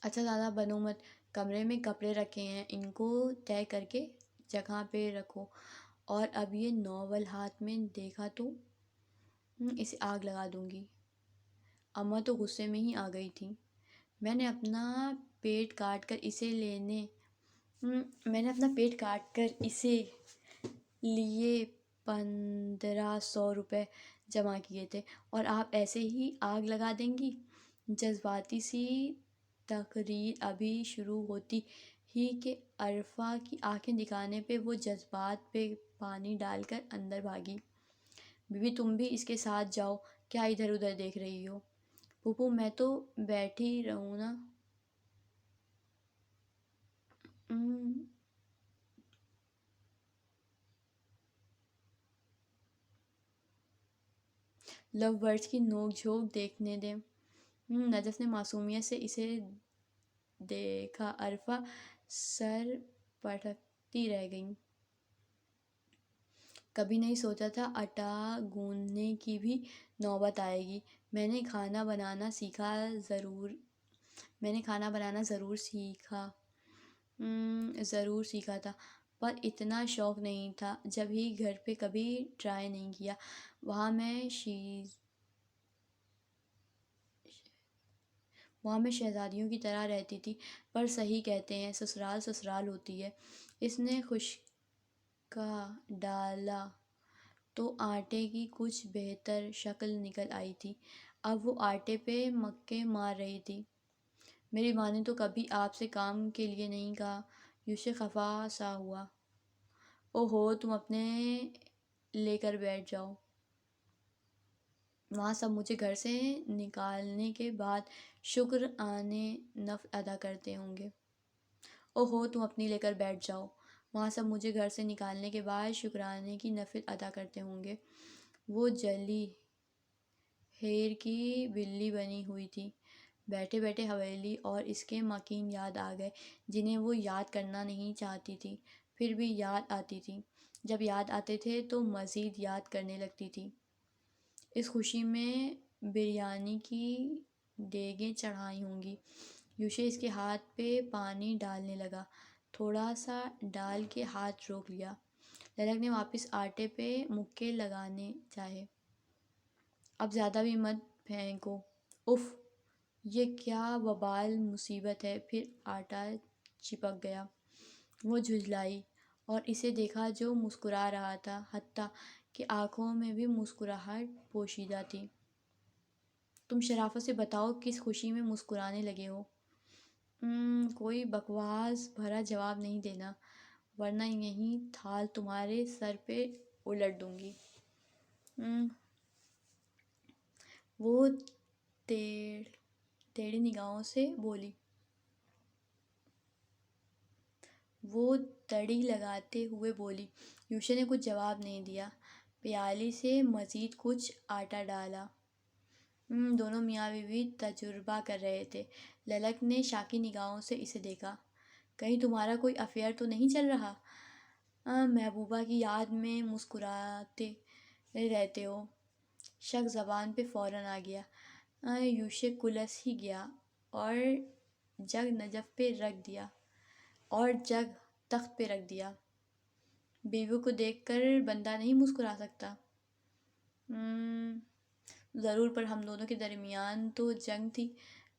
اچھا زیادہ بنو مت، کمرے میں کپڑے رکھے ہیں، ان کو طے کر کے جگہ پہ رکھو، اور اب یہ ناول ہاتھ میں دیکھا تو اسے آگ لگا دوں گی۔ اماں تو غصے میں ہی آ گئی تھیں۔ میں نے اپنا پیٹ کاٹ کر اسے لیے 1500 روپے جمع کیے تھے، اور آپ ایسے ہی آگ لگا دیں گی؟ جذباتی سی تقریر ابھی شروع ہوتی ہی کہ عرفہ کی آنکھیں دکھانے پہ وہ جذبات پہ پانی ڈال کر اندر بھاگی۔ بیوی تم بھی اس کے ساتھ جاؤ، کیا ادھر ادھر دیکھ رہی ہو؟ پھوپھو میں تو بیٹھی رہوں نا۔ لو برڈز کی نوک جھونک دیکھنے دیں۔ نجف نے معصومیت سے اسے دیکھا، عرفہ سر پٹکتی رہ گئی۔ کبھی نہیں سوچا تھا آٹا گوندنے کی بھی نوبت آئے گی۔ میں نے کھانا بنانا ضرور سیکھا تھا، پر اتنا شوق نہیں تھا، جب ہی گھر پہ کبھی ٹرائی نہیں کیا۔ وہاں میں شہزادیوں کی طرح رہتی تھی، پر صحیح کہتے ہیں سسرال سسرال ہوتی ہے۔ اس نے خشکا ڈالا تو آٹے کی کچھ بہتر شکل نکل آئی تھی، اب وہ آٹے پہ مکے مار رہی تھی۔ میری ماں نے تو کبھی آپ سے کام کے لیے نہیں کہا۔ یوسف خفا سا ہوا۔ اوہو، تم اپنے لے کر بیٹھ جاؤ، وہاں سب مجھے گھر سے نکالنے کے بعد شکرانے نفل ادا کرتے ہوں گے۔ اوہو، تم اپنی لے کر بیٹھ جاؤ، وہاں سب مجھے گھر سے نکالنے کے بعد شکرانے کی نفل ادا کرتے ہوں گے۔ وہ جلی ہیر کی بلی بنی ہوئی تھی۔ بیٹھے بیٹھے حویلی اور اس کے مکین یاد آ گئے، جنہیں وہ یاد کرنا نہیں چاہتی تھی، پھر بھی یاد آتی تھی۔ جب یاد آتے تھے تو مزید یاد کرنے لگتی تھی۔ اس خوشی میں بریانی کی دیگیں چڑھائی ہوں گی۔ یوسف اس کے ہاتھ پہ پانی ڈالنے لگا، تھوڑا سا ڈال کے ہاتھ روک لیا۔ للک نے واپس آٹے پہ مکے لگانے چاہے۔ اب زیادہ بھی مت پھینکو، اف، یہ کیا وبال مصیبت ہے۔ پھر آٹا چپک گیا۔ وہ جھنجھلائی اور اسے دیکھا جو مسکرا رہا تھا، حتیٰ کہ آنکھوں میں بھی مسکراہٹ پوشیدہ تھی۔ تم شرافت سے بتاؤ، کس خوشی میں مسکرانے لگے ہو؟ کوئی بکواس بھرا جواب نہیں دینا، ورنہ یہی تھال تمہارے سر پہ الٹ دوں گی۔ وہ ٹیڑھی نگاہوں سے بولی۔ وہ تڑی لگاتے ہوئے بولی۔ یوسف نے کچھ جواب نہیں دیا، پیالی سے مزید کچھ آٹا ڈالا۔ دونوں میاں بیوی تجربہ کر رہے تھے۔ للک نے شاکی نگاہوں سے اسے دیکھا۔ کہیں تمہارا کوئی افیئر تو نہیں چل رہا؟ محبوبہ کی یاد میں مسکراتے رہتے ہو؟ شک زبان پہ فوراً آ گیا۔ یوسف کلس ہی گیا اور جگ تخت پہ رکھ دیا۔ بیوی کو دیکھ کر بندہ نہیں مسکرا سکتا۔ ہم، ضرور، پر ہم دونوں کے درمیان تو جنگ تھی،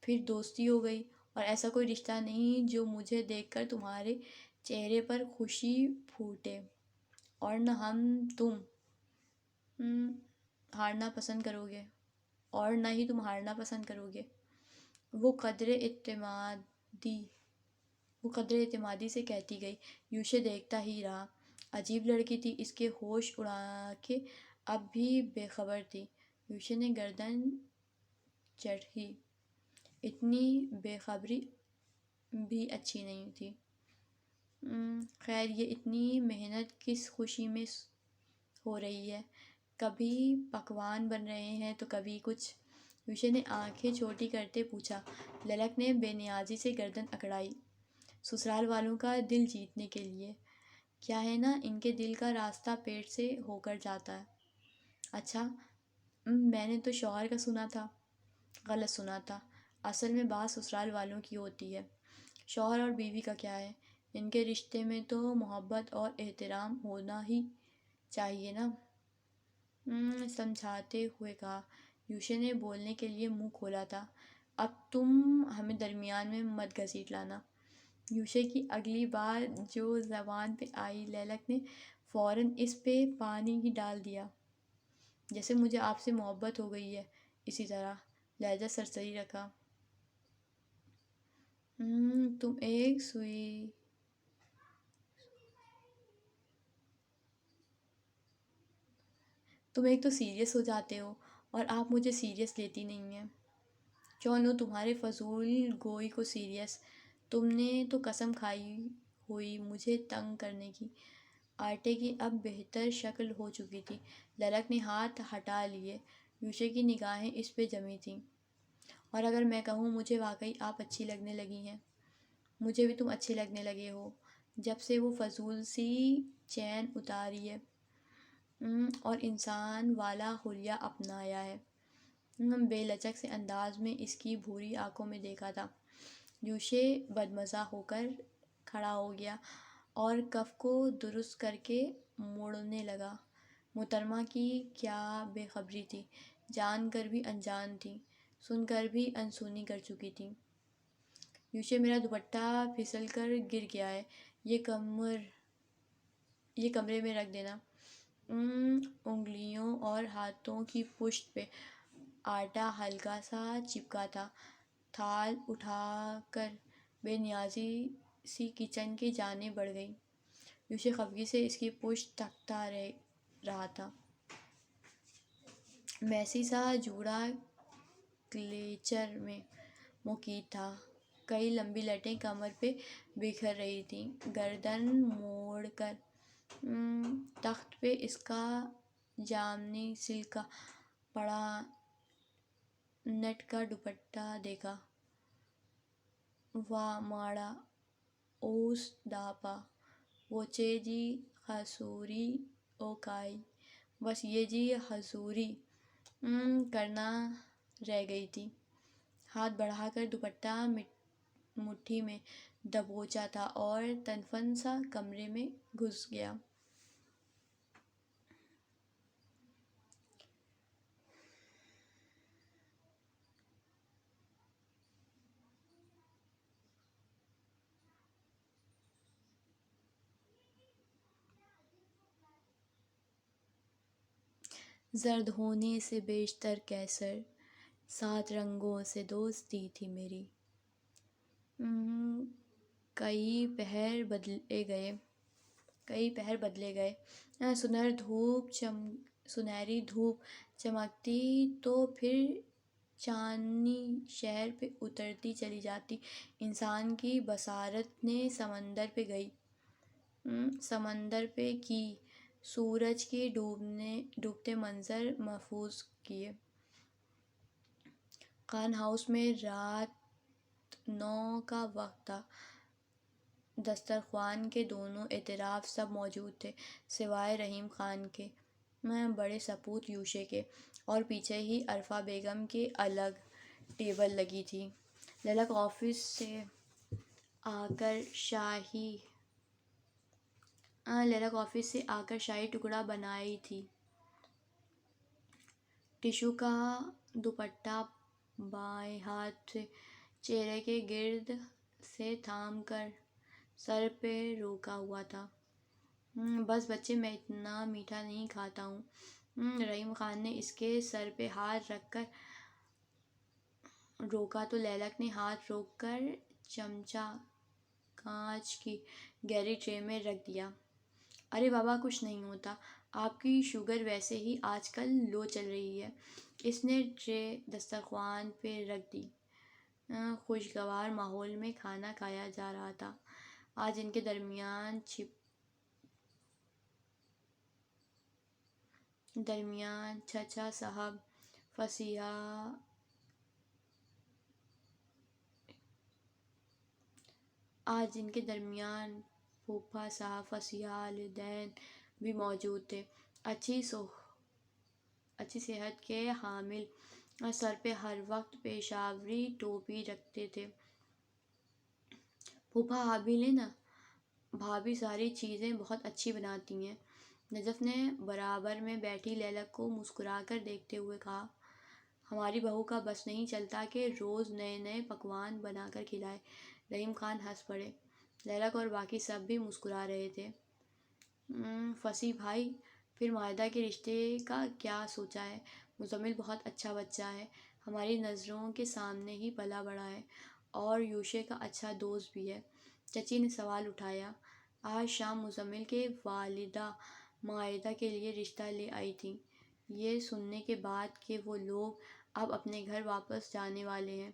پھر دوستی ہو گئی، اور ایسا کوئی رشتہ نہیں جو مجھے دیکھ کر تمہارے چہرے پر خوشی پھوٹے، اور نہ تم ہم، ہارنا پسند کرو گے، اور نہ ہی تم ہارنا پسند کرو گے۔ وہ قدر اعتمادی وہ قدر اعتمادی سے کہتی گئی۔ یوشے دیکھتا ہی رہا۔ عجیب لڑکی تھی، اس کے ہوش اڑا کے اب بھی بے خبر تھی۔ یوشے نے گردن چڑھی، اتنی بے خبری بھی اچھی نہیں تھی۔ خیر، یہ اتنی محنت کس خوشی میں ہو رہی ہے؟ کبھی پکوان بن رہے ہیں تو کبھی کچھ۔ یوشے نے آنکھیں چھوٹی کرتے پوچھا۔ للک نے بے نیازی سے گردن اکڑائی۔ سسرال والوں کا دل جیتنے کے لیے کیا ہے نا، ان کے دل کا راستہ پیٹ سے ہو کر جاتا ہے۔ اچھا، میں نے تو شوہر کا سنا تھا۔ غلط سنا تھا، اصل میں بات سسرال والوں کی ہوتی ہے۔ شوہر اور بیوی کا کیا ہے، ان کے رشتے میں تو محبت اور احترام ہونا ہی چاہیے نا۔ سمجھاتے ہوئے کہا۔ یوشے نے بولنے کے لیے منہ کھولا تھا۔ اب تم ہمیں درمیان میں مت گھسیٹ لانا۔ یوشے کی اگلی بات جو زبان پہ آئی، لیلک نے فوراً اس پہ پانی ہی ڈال دیا۔ جیسے مجھے آپ سے محبت ہو گئی ہے، اسی طرح۔ لہجہ سرسری رکھا۔ تم ایک تو سیریس ہو جاتے ہو، اور آپ مجھے سیریس لیتی نہیں ہیں۔ کیوں لوں تمہارے فضول گوئی کو سیریس؟ تم نے تو قسم کھائی ہوئی مجھے تنگ کرنے کی۔ آٹے کی اب بہتر شکل ہو چکی تھی۔ للک نے ہاتھ ہٹا لیے۔ یوشے کی نگاہیں اس پہ جمی تھیں۔ اور اگر میں کہوں، مجھے واقعی آپ اچھی لگنے لگی ہیں۔ مجھے بھی تم اچھے لگنے لگے ہو، جب سے وہ فضول سی چین اتاری ہے اور انسان والا حلیہ اپنایا ہے۔ بے لچک سے انداز میں اس کی بھوری آنکھوں میں دیکھا تھا۔ یوشے بدمزہ ہو کر کھڑا ہو گیا اور کف کو درست کر کے موڑنے لگا۔ محترمہ کی کیا بے خبری تھی، جان کر بھی انجان تھی، سن کر بھی انسنی کر چکی تھی۔ یوشے، میرا دوپٹہ پھسل کر گر گیا ہے، یہ کمرے میں رکھ دینا۔ انگلیوں اور ہاتھوں کی پشت پہ آٹا ہلکا سا چپکا تھا۔ تھال اٹھا کر بے نیازی سی کچن کی جانب بڑھ گئی۔ یوشے خفگی سے اس کی پشت تھکتا رہا تھا۔ میسی سا جوڑا کلیچر میں مقید تھا۔ کئی لمبی لٹیں کمر پہ بکھر رہی تھیں۔ گردن موڑ کر تخت پہ اس کا جامنی سلک کا پڑا نیٹ کا دوپٹہ دیکھا۔ واہ ماڑا اوس داپا ووچے جی حضوری اوکائی۔ بس یہ جی حضوری کرنا رہ گئی تھی۔ ہاتھ بڑھا کر دوپٹہ مٹھی میں دبوچا تھا اور تنفن سا کمرے میں گھس گیا۔ زرد ہونے سے بیشتر کیسر، 7 رنگوں سے دوستی تھی میری۔ کئی پہر بدلے گئے۔ سنہری دھوپ چمکتی تو پھر چاندنی شہر پہ اترتی چلی جاتی۔ انسان کی بصارت نے سمندر پہ کی سورج کے ڈوبتے منظر محفوظ کیے۔ خان ہاؤس میں رات 9 کا وقت تھا۔ دسترخوان کے دونوں اطراف سب موجود تھے، سوائے رحیم خان کے، بڑے سپوت یوشے کے، اور پیچھے ہی عرفہ بیگم کی الگ ٹیبل لگی تھی۔ للک آفس سے آ کر شاہی ٹکڑا بنائی تھی۔ ٹشو کا دوپٹہ بائیں ہاتھ سے چہرے کے گرد سے تھام کر سر پہ روکا ہوا تھا۔ بس بچے، میں اتنا میٹھا نہیں کھاتا ہوں۔ رحیم خان نے اس کے سر پہ ہاتھ رکھ کر روکا تو لیلک نے ہاتھ روک کر چمچہ کانچ کی گہری ٹرے میں رکھ دیا۔ ارے بابا، کچھ نہیں ہوتا، آپ کی شوگر ویسے ہی آج کل لو چل رہی ہے۔ اس نے ٹرے دسترخوان پہ رکھ دی۔ خوشگوار ماحول میں کھانا کھایا جا رہا تھا۔ آج ان کے درمیان چچا صاحب پھوپھا صاحب فصیح بھی موجود تھے، اچھی صحت کے حامل، سر پہ ہر وقت پیشاوری ٹوپی رکھتے تھے۔ پھوپھا آپ بھی لیں نا، بھابھی ساری چیزیں بہت اچھی بناتی ہیں۔ نجف نے برابر میں بیٹھی لیلک کو مسکرا کر دیکھتے ہوئے کہا۔ ہماری بہو کا بس نہیں چلتا کہ روز نئے نئے پکوان بنا کر کھلائے۔ رحیم خان ہنس پڑے۔ لیلک اور باقی سب بھی مسکرا رہے تھے۔ فصیح بھائی، پھر مائدہ کے رشتے کا کیا سوچا ہے؟ مزمل بہت اچھا بچہ ہے، ہماری نظروں کے سامنے ہی پلا بڑھا ہے، اور یوشے کا اچھا دوست بھی ہے۔ چچی نے سوال اٹھایا۔ آج شام مزمل کے والدہ مائدہ کے لیے رشتہ لے آئی تھیں، یہ سننے کے بعد کہ وہ لوگ اب اپنے گھر واپس جانے والے ہیں۔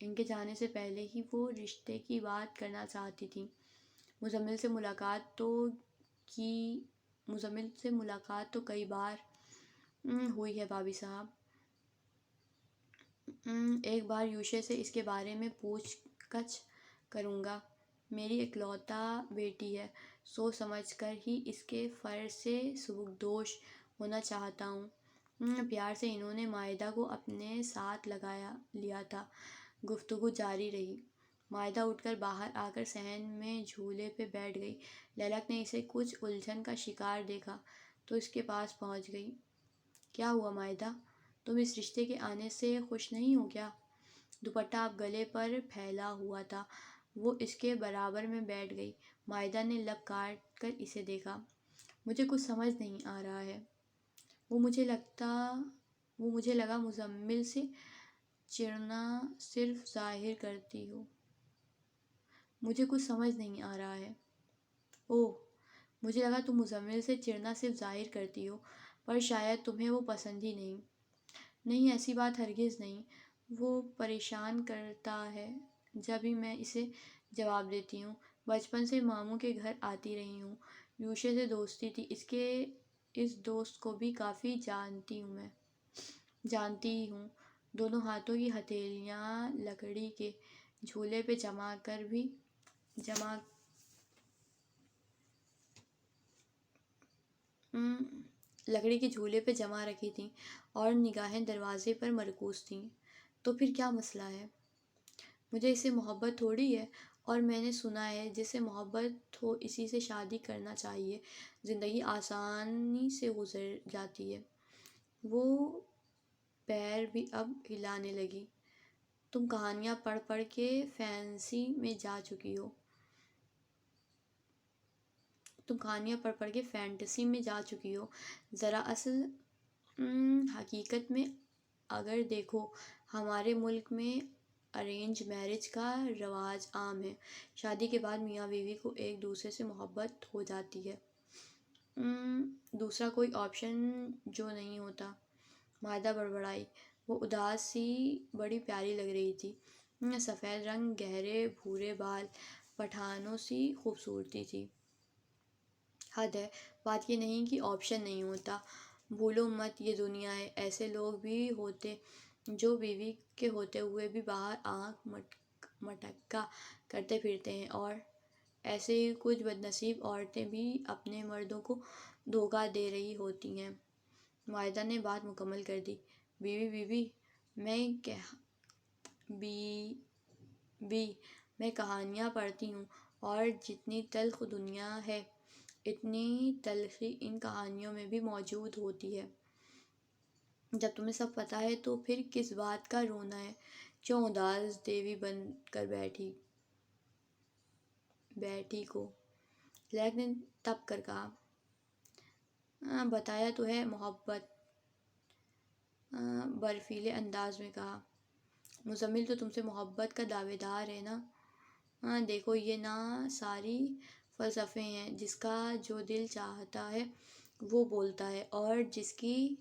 ان کے جانے سے پہلے ہی وہ رشتے کی بات کرنا چاہتی تھیں۔ مزمل سے ملاقات تو کئی بار ہوئی ہے بھابھی صاحب۔ ایک بار یوشے سے اس کے بارے میں پوچھ گچھ کروں گا۔ میری اکلوتا بیٹی ہے، سوچ سمجھ کر ہی اس کے فرض سے سبکدوش ہونا چاہتا ہوں۔ پیار سے انہوں نے مائدہ کو اپنے ساتھ لیا تھا۔ گفتگو جاری رہی۔ مائدہ اٹھ کر باہر آ کر صحن میں جھولے پہ بیٹھ گئی۔ لیلک نے اسے کچھ الجھن کا شکار دیکھا تو اس کے پاس پہنچ گئی۔ کیا ہوا مائدہ، تم اس رشتے کے آنے سے خوش نہیں ہو کیا؟ دوپٹہ اب گلے پر پھیلا ہوا تھا۔ وہ اس کے برابر میں بیٹھ گئی۔ مائدہ نے لب کاٹ کر اسے دیکھا۔ مجھے کچھ سمجھ نہیں آ رہا ہے۔ وہ مجھے لگا مزمل سے چڑنا صرف ظاہر کرتی ہو۔ مجھے کچھ سمجھ نہیں آ رہا ہے۔ اوہ، مجھے لگا تم مزمل سے چڑنا صرف ظاہر کرتی ہو، پر شاید تمہیں وہ پسند ہی نہیں۔ نہیں، ایسی بات ہرگز نہیں۔ وہ پریشان کرتا ہے جب ہی میں اسے جواب دیتی ہوں۔ بچپن سے ماموں کے گھر آتی رہی ہوں، یوشے سے دوستی تھی، اس دوست کو بھی کافی جانتی ہوں۔ دونوں ہاتھوں کی ہتھیلیاں لکڑی کے جھولے پہ جمع رکھی تھیں اور نگاہیں دروازے پر مرکوز تھیں۔ تو پھر کیا مسئلہ ہے؟ مجھے اس سے محبت تھوڑی ہے، اور میں نے سنا ہے جس سے محبت ہو اسی سے شادی کرنا چاہیے، زندگی آسانی سے گزر جاتی ہے۔ وہ پیر بھی اب ہلانے لگی۔ تم کہانیاں پڑھ پڑھ کے فینٹسی میں جا چکی ہو، ذرا اصل حقیقت میں اگر دیکھو، ہمارے ملک میں ارینج میرج کا رواج عام ہے۔ شادی کے بعد میاں بیوی کو ایک دوسرے سے محبت ہو جاتی ہے، دوسرا کوئی آپشن جو نہیں ہوتا۔ مائدہ بڑبڑائی۔ وہ اداس سی بڑی پیاری لگ رہی تھی۔ سفید رنگ، گہرے بھورے بال، پٹھانوں سی خوبصورتی تھی۔ حد ہے، بات یہ نہیں کہ آپشن نہیں ہوتا۔ بھولو مت، یہ دنیا ہے۔ ایسے لوگ بھی ہوتے جو بیوی کے ہوتے ہوئے بھی باہر آنکھ مٹکا کرتے پھرتے ہیں، اور ایسے ہی کچھ بدنصیب عورتیں بھی اپنے مردوں کو دھوکہ دے رہی ہوتی ہیں۔ مائدہ نے بات مکمل کر دی۔ میں کہانیاں پڑھتی ہوں، اور جتنی تلخ دنیا ہے، اتنی تلخی ان کہانیوں میں بھی موجود ہوتی ہے۔ جب تمہیں سب پتہ ہے تو پھر کس بات کا رونا ہے؟ کیوں اداس دیوی بن کر بیٹھی کو؟ لیک نے تب کر کہا۔ بتایا تو ہے محبت، برفیلے انداز میں کہا مزمل۔ تو تم سے محبت کا دعوے دار ہے نا؟ دیکھو یہ نا ساری فلسفے ہیں، جس کا جو دل چاہتا ہے وہ بولتا ہے، اور جس کی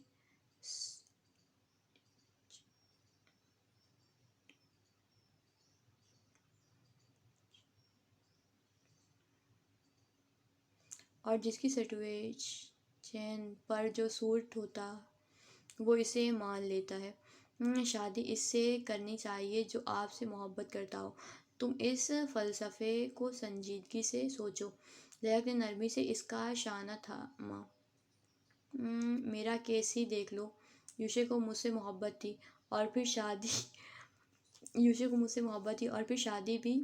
سچویشن پر جو سوٹ ہوتا وہ اسے مان لیتا ہے۔ شادی اس سے کرنی چاہیے جو آپ سے محبت کرتا ہو۔ تم اس فلسفے کو سنجیدگی سے سوچو۔ لیک نے نرمی سے اس کا شانہ تھاما۔ میرا کیس ہی دیکھ لو، یوشے کو مجھ سے محبت تھی اور پھر شادی بھی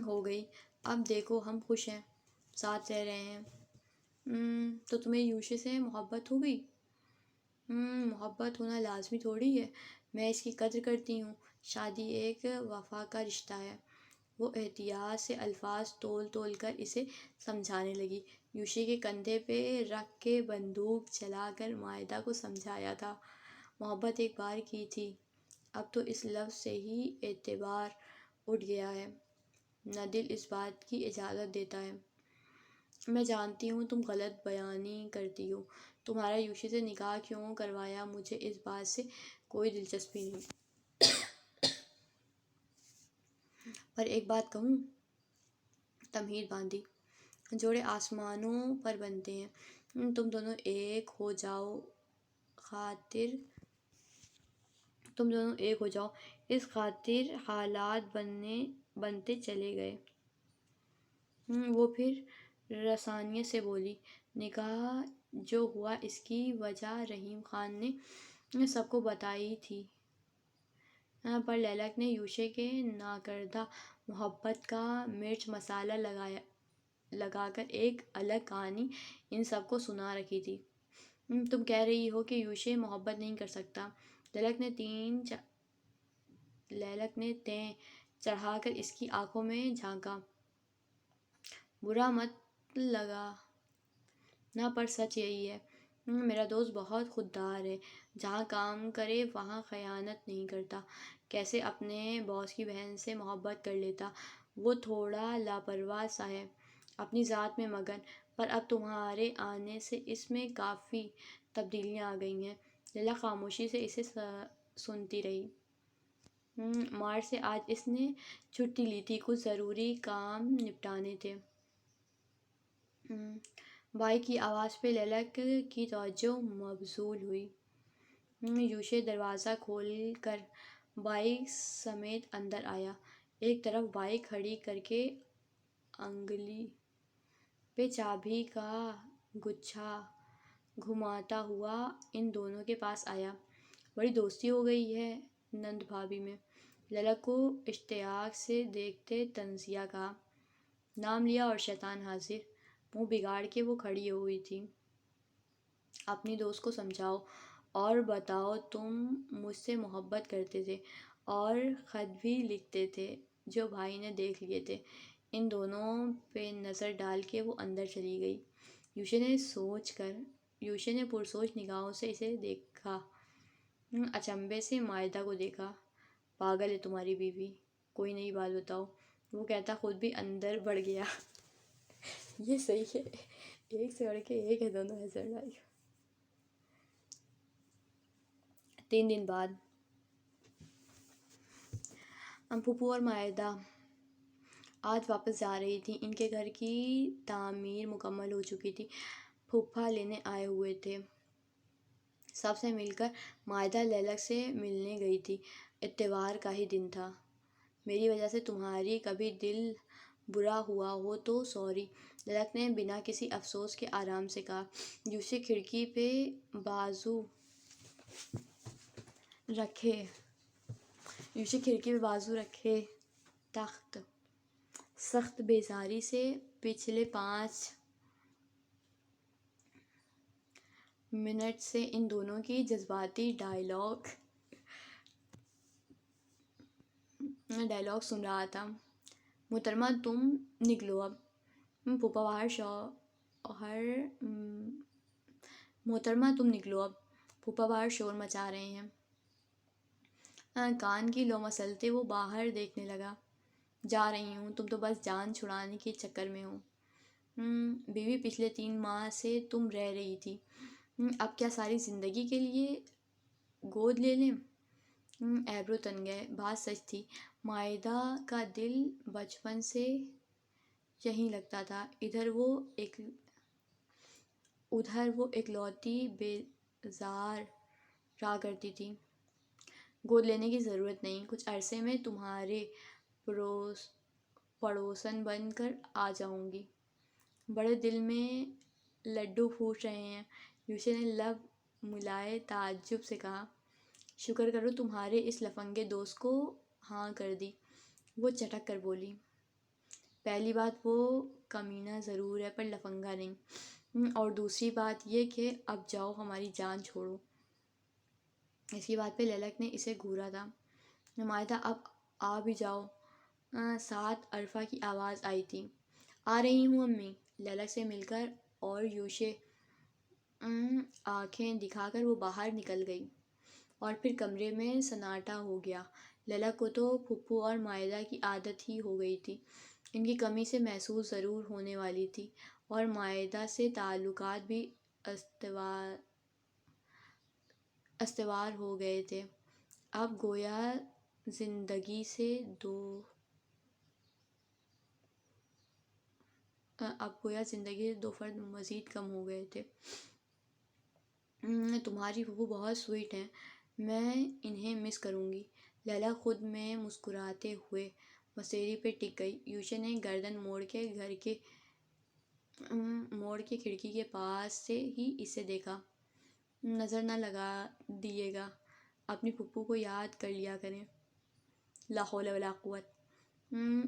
ہو گئی۔ اب دیکھو ہم خوش ہیں، ساتھ رہ رہے ہیں۔ تو تمہیں یوشے سے محبت ہو گئی؟ محبت ہونا لازمی تھوڑی ہے، میں اس کی قدر کرتی ہوں۔ شادی ایک وفا کا رشتہ ہے۔ وہ احتیاط سے الفاظ تول تول کر اسے سمجھانے لگی۔ یوشے کے کندھے پہ رکھ کے بندوق چلا کر مائدہ کو سمجھایا تھا۔ محبت ایک بار کی تھی، اب تو اس لفظ سے ہی اعتبار اٹھ گیا ہے، نہ دل اس بات کی اجازت دیتا ہے۔ میں جانتی ہوں تم غلط بیانی کرتی ہو، تمہارا یوشے سے نکاح کیوں کروایا مجھے اس بات سے کوئی دلچسپی نہیں، پر ایک بات کہوں؟ تمہید باندھی۔ جوڑے آسمانوں پر بنتے ہیں، تم دونوں ایک ہو جاؤ اس خاطر حالات بنتے چلے گئے۔ وہ پھر رسانیت سے بولی، نکاح جو ہوا اس کی وجہ رحیم خان نے سب کو بتائی تھی، پر لیلک نے یوشے کے ناکردہ محبت کا مرچ مسالہ لگا کر ایک الگ کہانی ان سب کو سنا رکھی تھی۔ تم کہہ رہی ہو کہ یوشے محبت نہیں کر سکتا؟ لیلک نے تیں چڑھا کر اس کی آنکھوں میں جھانکا۔ برا مت لگا نا، پر سچ یہی ہے۔ میرا دوست بہت خوددار ہے، جہاں کام کرے وہاں خیانت نہیں کرتا۔ کیسے اپنے باس کی بہن سے محبت کر لیتا۔ وہ تھوڑا لاپرواہ سا ہے، اپنی ذات میں مگن، پر اب تمہارے آنے سے اس میں کافی تبدیلیاں آ گئی ہیں۔ لیلا خاموشی سے اسے سنتی رہی۔ مارچ سے آج اس نے چھٹی لی تھی، کچھ ضروری کام نپٹانے تھے۔ بھائی کی آواز پہ لیلک کی توجہ مبذول ہوئی۔ یوشے دروازہ کھول کر بائک سمیت اندر آیا، ایک طرف بائک کھڑی کر کے انگلی پہ چابی کا گچھا گھماتا ہوا ان دونوں کے پاس آیا۔ بڑی دوستی ہو گئی ہے نند بھابھی میں، لیلک کو اشتیاق سے دیکھتے تنزیہ کہا۔ نام لیا اور شیطان حاضر، منہ بگاڑ کے وہ کھڑی ہوئی تھی۔ اپنی دوست کو سمجھاؤ اور بتاؤ تم مجھ سے محبت کرتے تھے اور خط بھی لکھتے تھے جو بھائی نے دیکھ لیے تھے۔ ان دونوں پہ نظر ڈال کے وہ اندر چلی گئی۔ یوشے نے پرسوچ نگاہوں سے اسے دیکھا، اچنبھے سے مائدہ کو دیکھا۔ پاگل ہے تمہاری بیوی، کوئی نئی بات بتاؤ، وہ کہتا خود بھی اندر بڑھ گیا۔ یہ صحیح ہے، ایک سے بڑھ کے ایک ہے دونوں حضر بھائی۔ 3 دن بعد پھوپھو اور مائدہ آج واپس جا رہی تھیں۔ ان کے گھر کی تعمیر مکمل ہو چکی تھی، پھوپھا لینے آئے ہوئے تھے۔ سب سے مل کر مائدہ لیلک سے ملنے گئی تھی۔ اتوار کا ہی دن تھا۔ میری وجہ سے تمہاری کبھی دل برا ہوا ہو تو سوری، لیلک نے بنا کسی افسوس کے آرام سے کہا۔ یوشے کھڑکی پہ بازو رکھے سخت بیزاری سے پچھلے 5 منٹ سے ان دونوں کی جذباتی ڈائلاگ سن رہا تھا۔ محترمہ تم نکلو اب، پھوپھا باہر شوہر محترمہ تم نکلو اب، پھوپھا باہر شور مچا رہے ہیں۔ کان کی لو مسلتے وہ باہر دیکھنے لگا۔ جا رہی ہوں، تم تو بس جان چھڑانے کے چکر میں ہو۔ بیوی پچھلے 3 ماہ سے تم رہ رہی تھی، اب کیا ساری زندگی کے لیے گود لے لیں؟ ایبرو تن گئے۔ بات سچ تھی، مائدہ کا دل بچپن سے یہیں لگتا تھا۔ ادھر وہ اکلوتی بیزار رہا کرتی تھی۔ گود لینے کی ضرورت نہیں، کچھ عرصے میں تمہارے پڑوسن بن کر آ جاؤں گی۔ بڑے دل میں لڈو پھوٹ رہے ہیں، یوشے نے لب ملائے تعجب سے کہا۔ شکر کرو تمہارے اس لفنگے دوست کو ہاں کر دی، وہ چٹک کر بولی۔ پہلی بات وہ کمینہ ضرور ہے پر لفنگا نہیں، اور دوسری بات یہ کہ اب جاؤ ہماری جان چھوڑو۔ اس کی بات پہ للک نے اسے گھورا تھا۔ مائدہ اب آ بھی جاؤ، ساتھ عرفہ کی آواز آئی تھی۔ آ رہی ہوں امی، للک سے مل کر اور یوشے آنکھیں دکھا کر وہ باہر نکل گئی، اور پھر کمرے میں سناٹا ہو گیا۔ للک کو تو پھپھو اور مائدہ کی عادت ہی ہو گئی تھی، ان کی کمی سے محسوس ضرور ہونے والی تھی، اور مائدہ سے تعلقات بھی استوار ہو گئے تھے۔ اب گویا زندگی سے دو فرد مزید کم ہو گئے تھے۔ تمہاری پھپھو بہت سویٹ ہیں، میں انہیں مس کروں گی۔ للک خود میں مسکراتے ہوئے مسیری پہ ٹک گئی۔ یوشے نے گردن موڑ کے کھڑکی کے پاس سے ہی اسے دیکھا۔ نظر نہ لگا دیے گا، اپنی پھپھو کو یاد کر لیا کریں۔ لا حول ولا قوت۔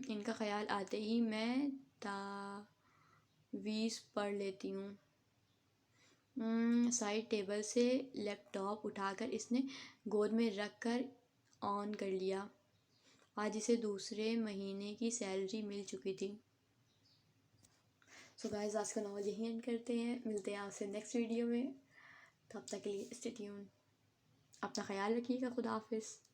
ان کا خیال آتے ہی میں تعویذ پڑھ لیتی ہوں۔ سائڈ ٹیبل سے لیپ ٹاپ اٹھا کر اس نے گود میں رکھ کر آن کر لیا۔ آج اسے دوسرے مہینے کی سیلری مل چکی تھی۔ سو گائز، آج کا ناول یہیں اینڈ کرتے ہیں، ملتے ہیں آپ سے نیکسٹ ویڈیو میں، تب تک کے لیے اسٹے ٹیون، اپنا خیال رکھیے گا، خدا حافظ۔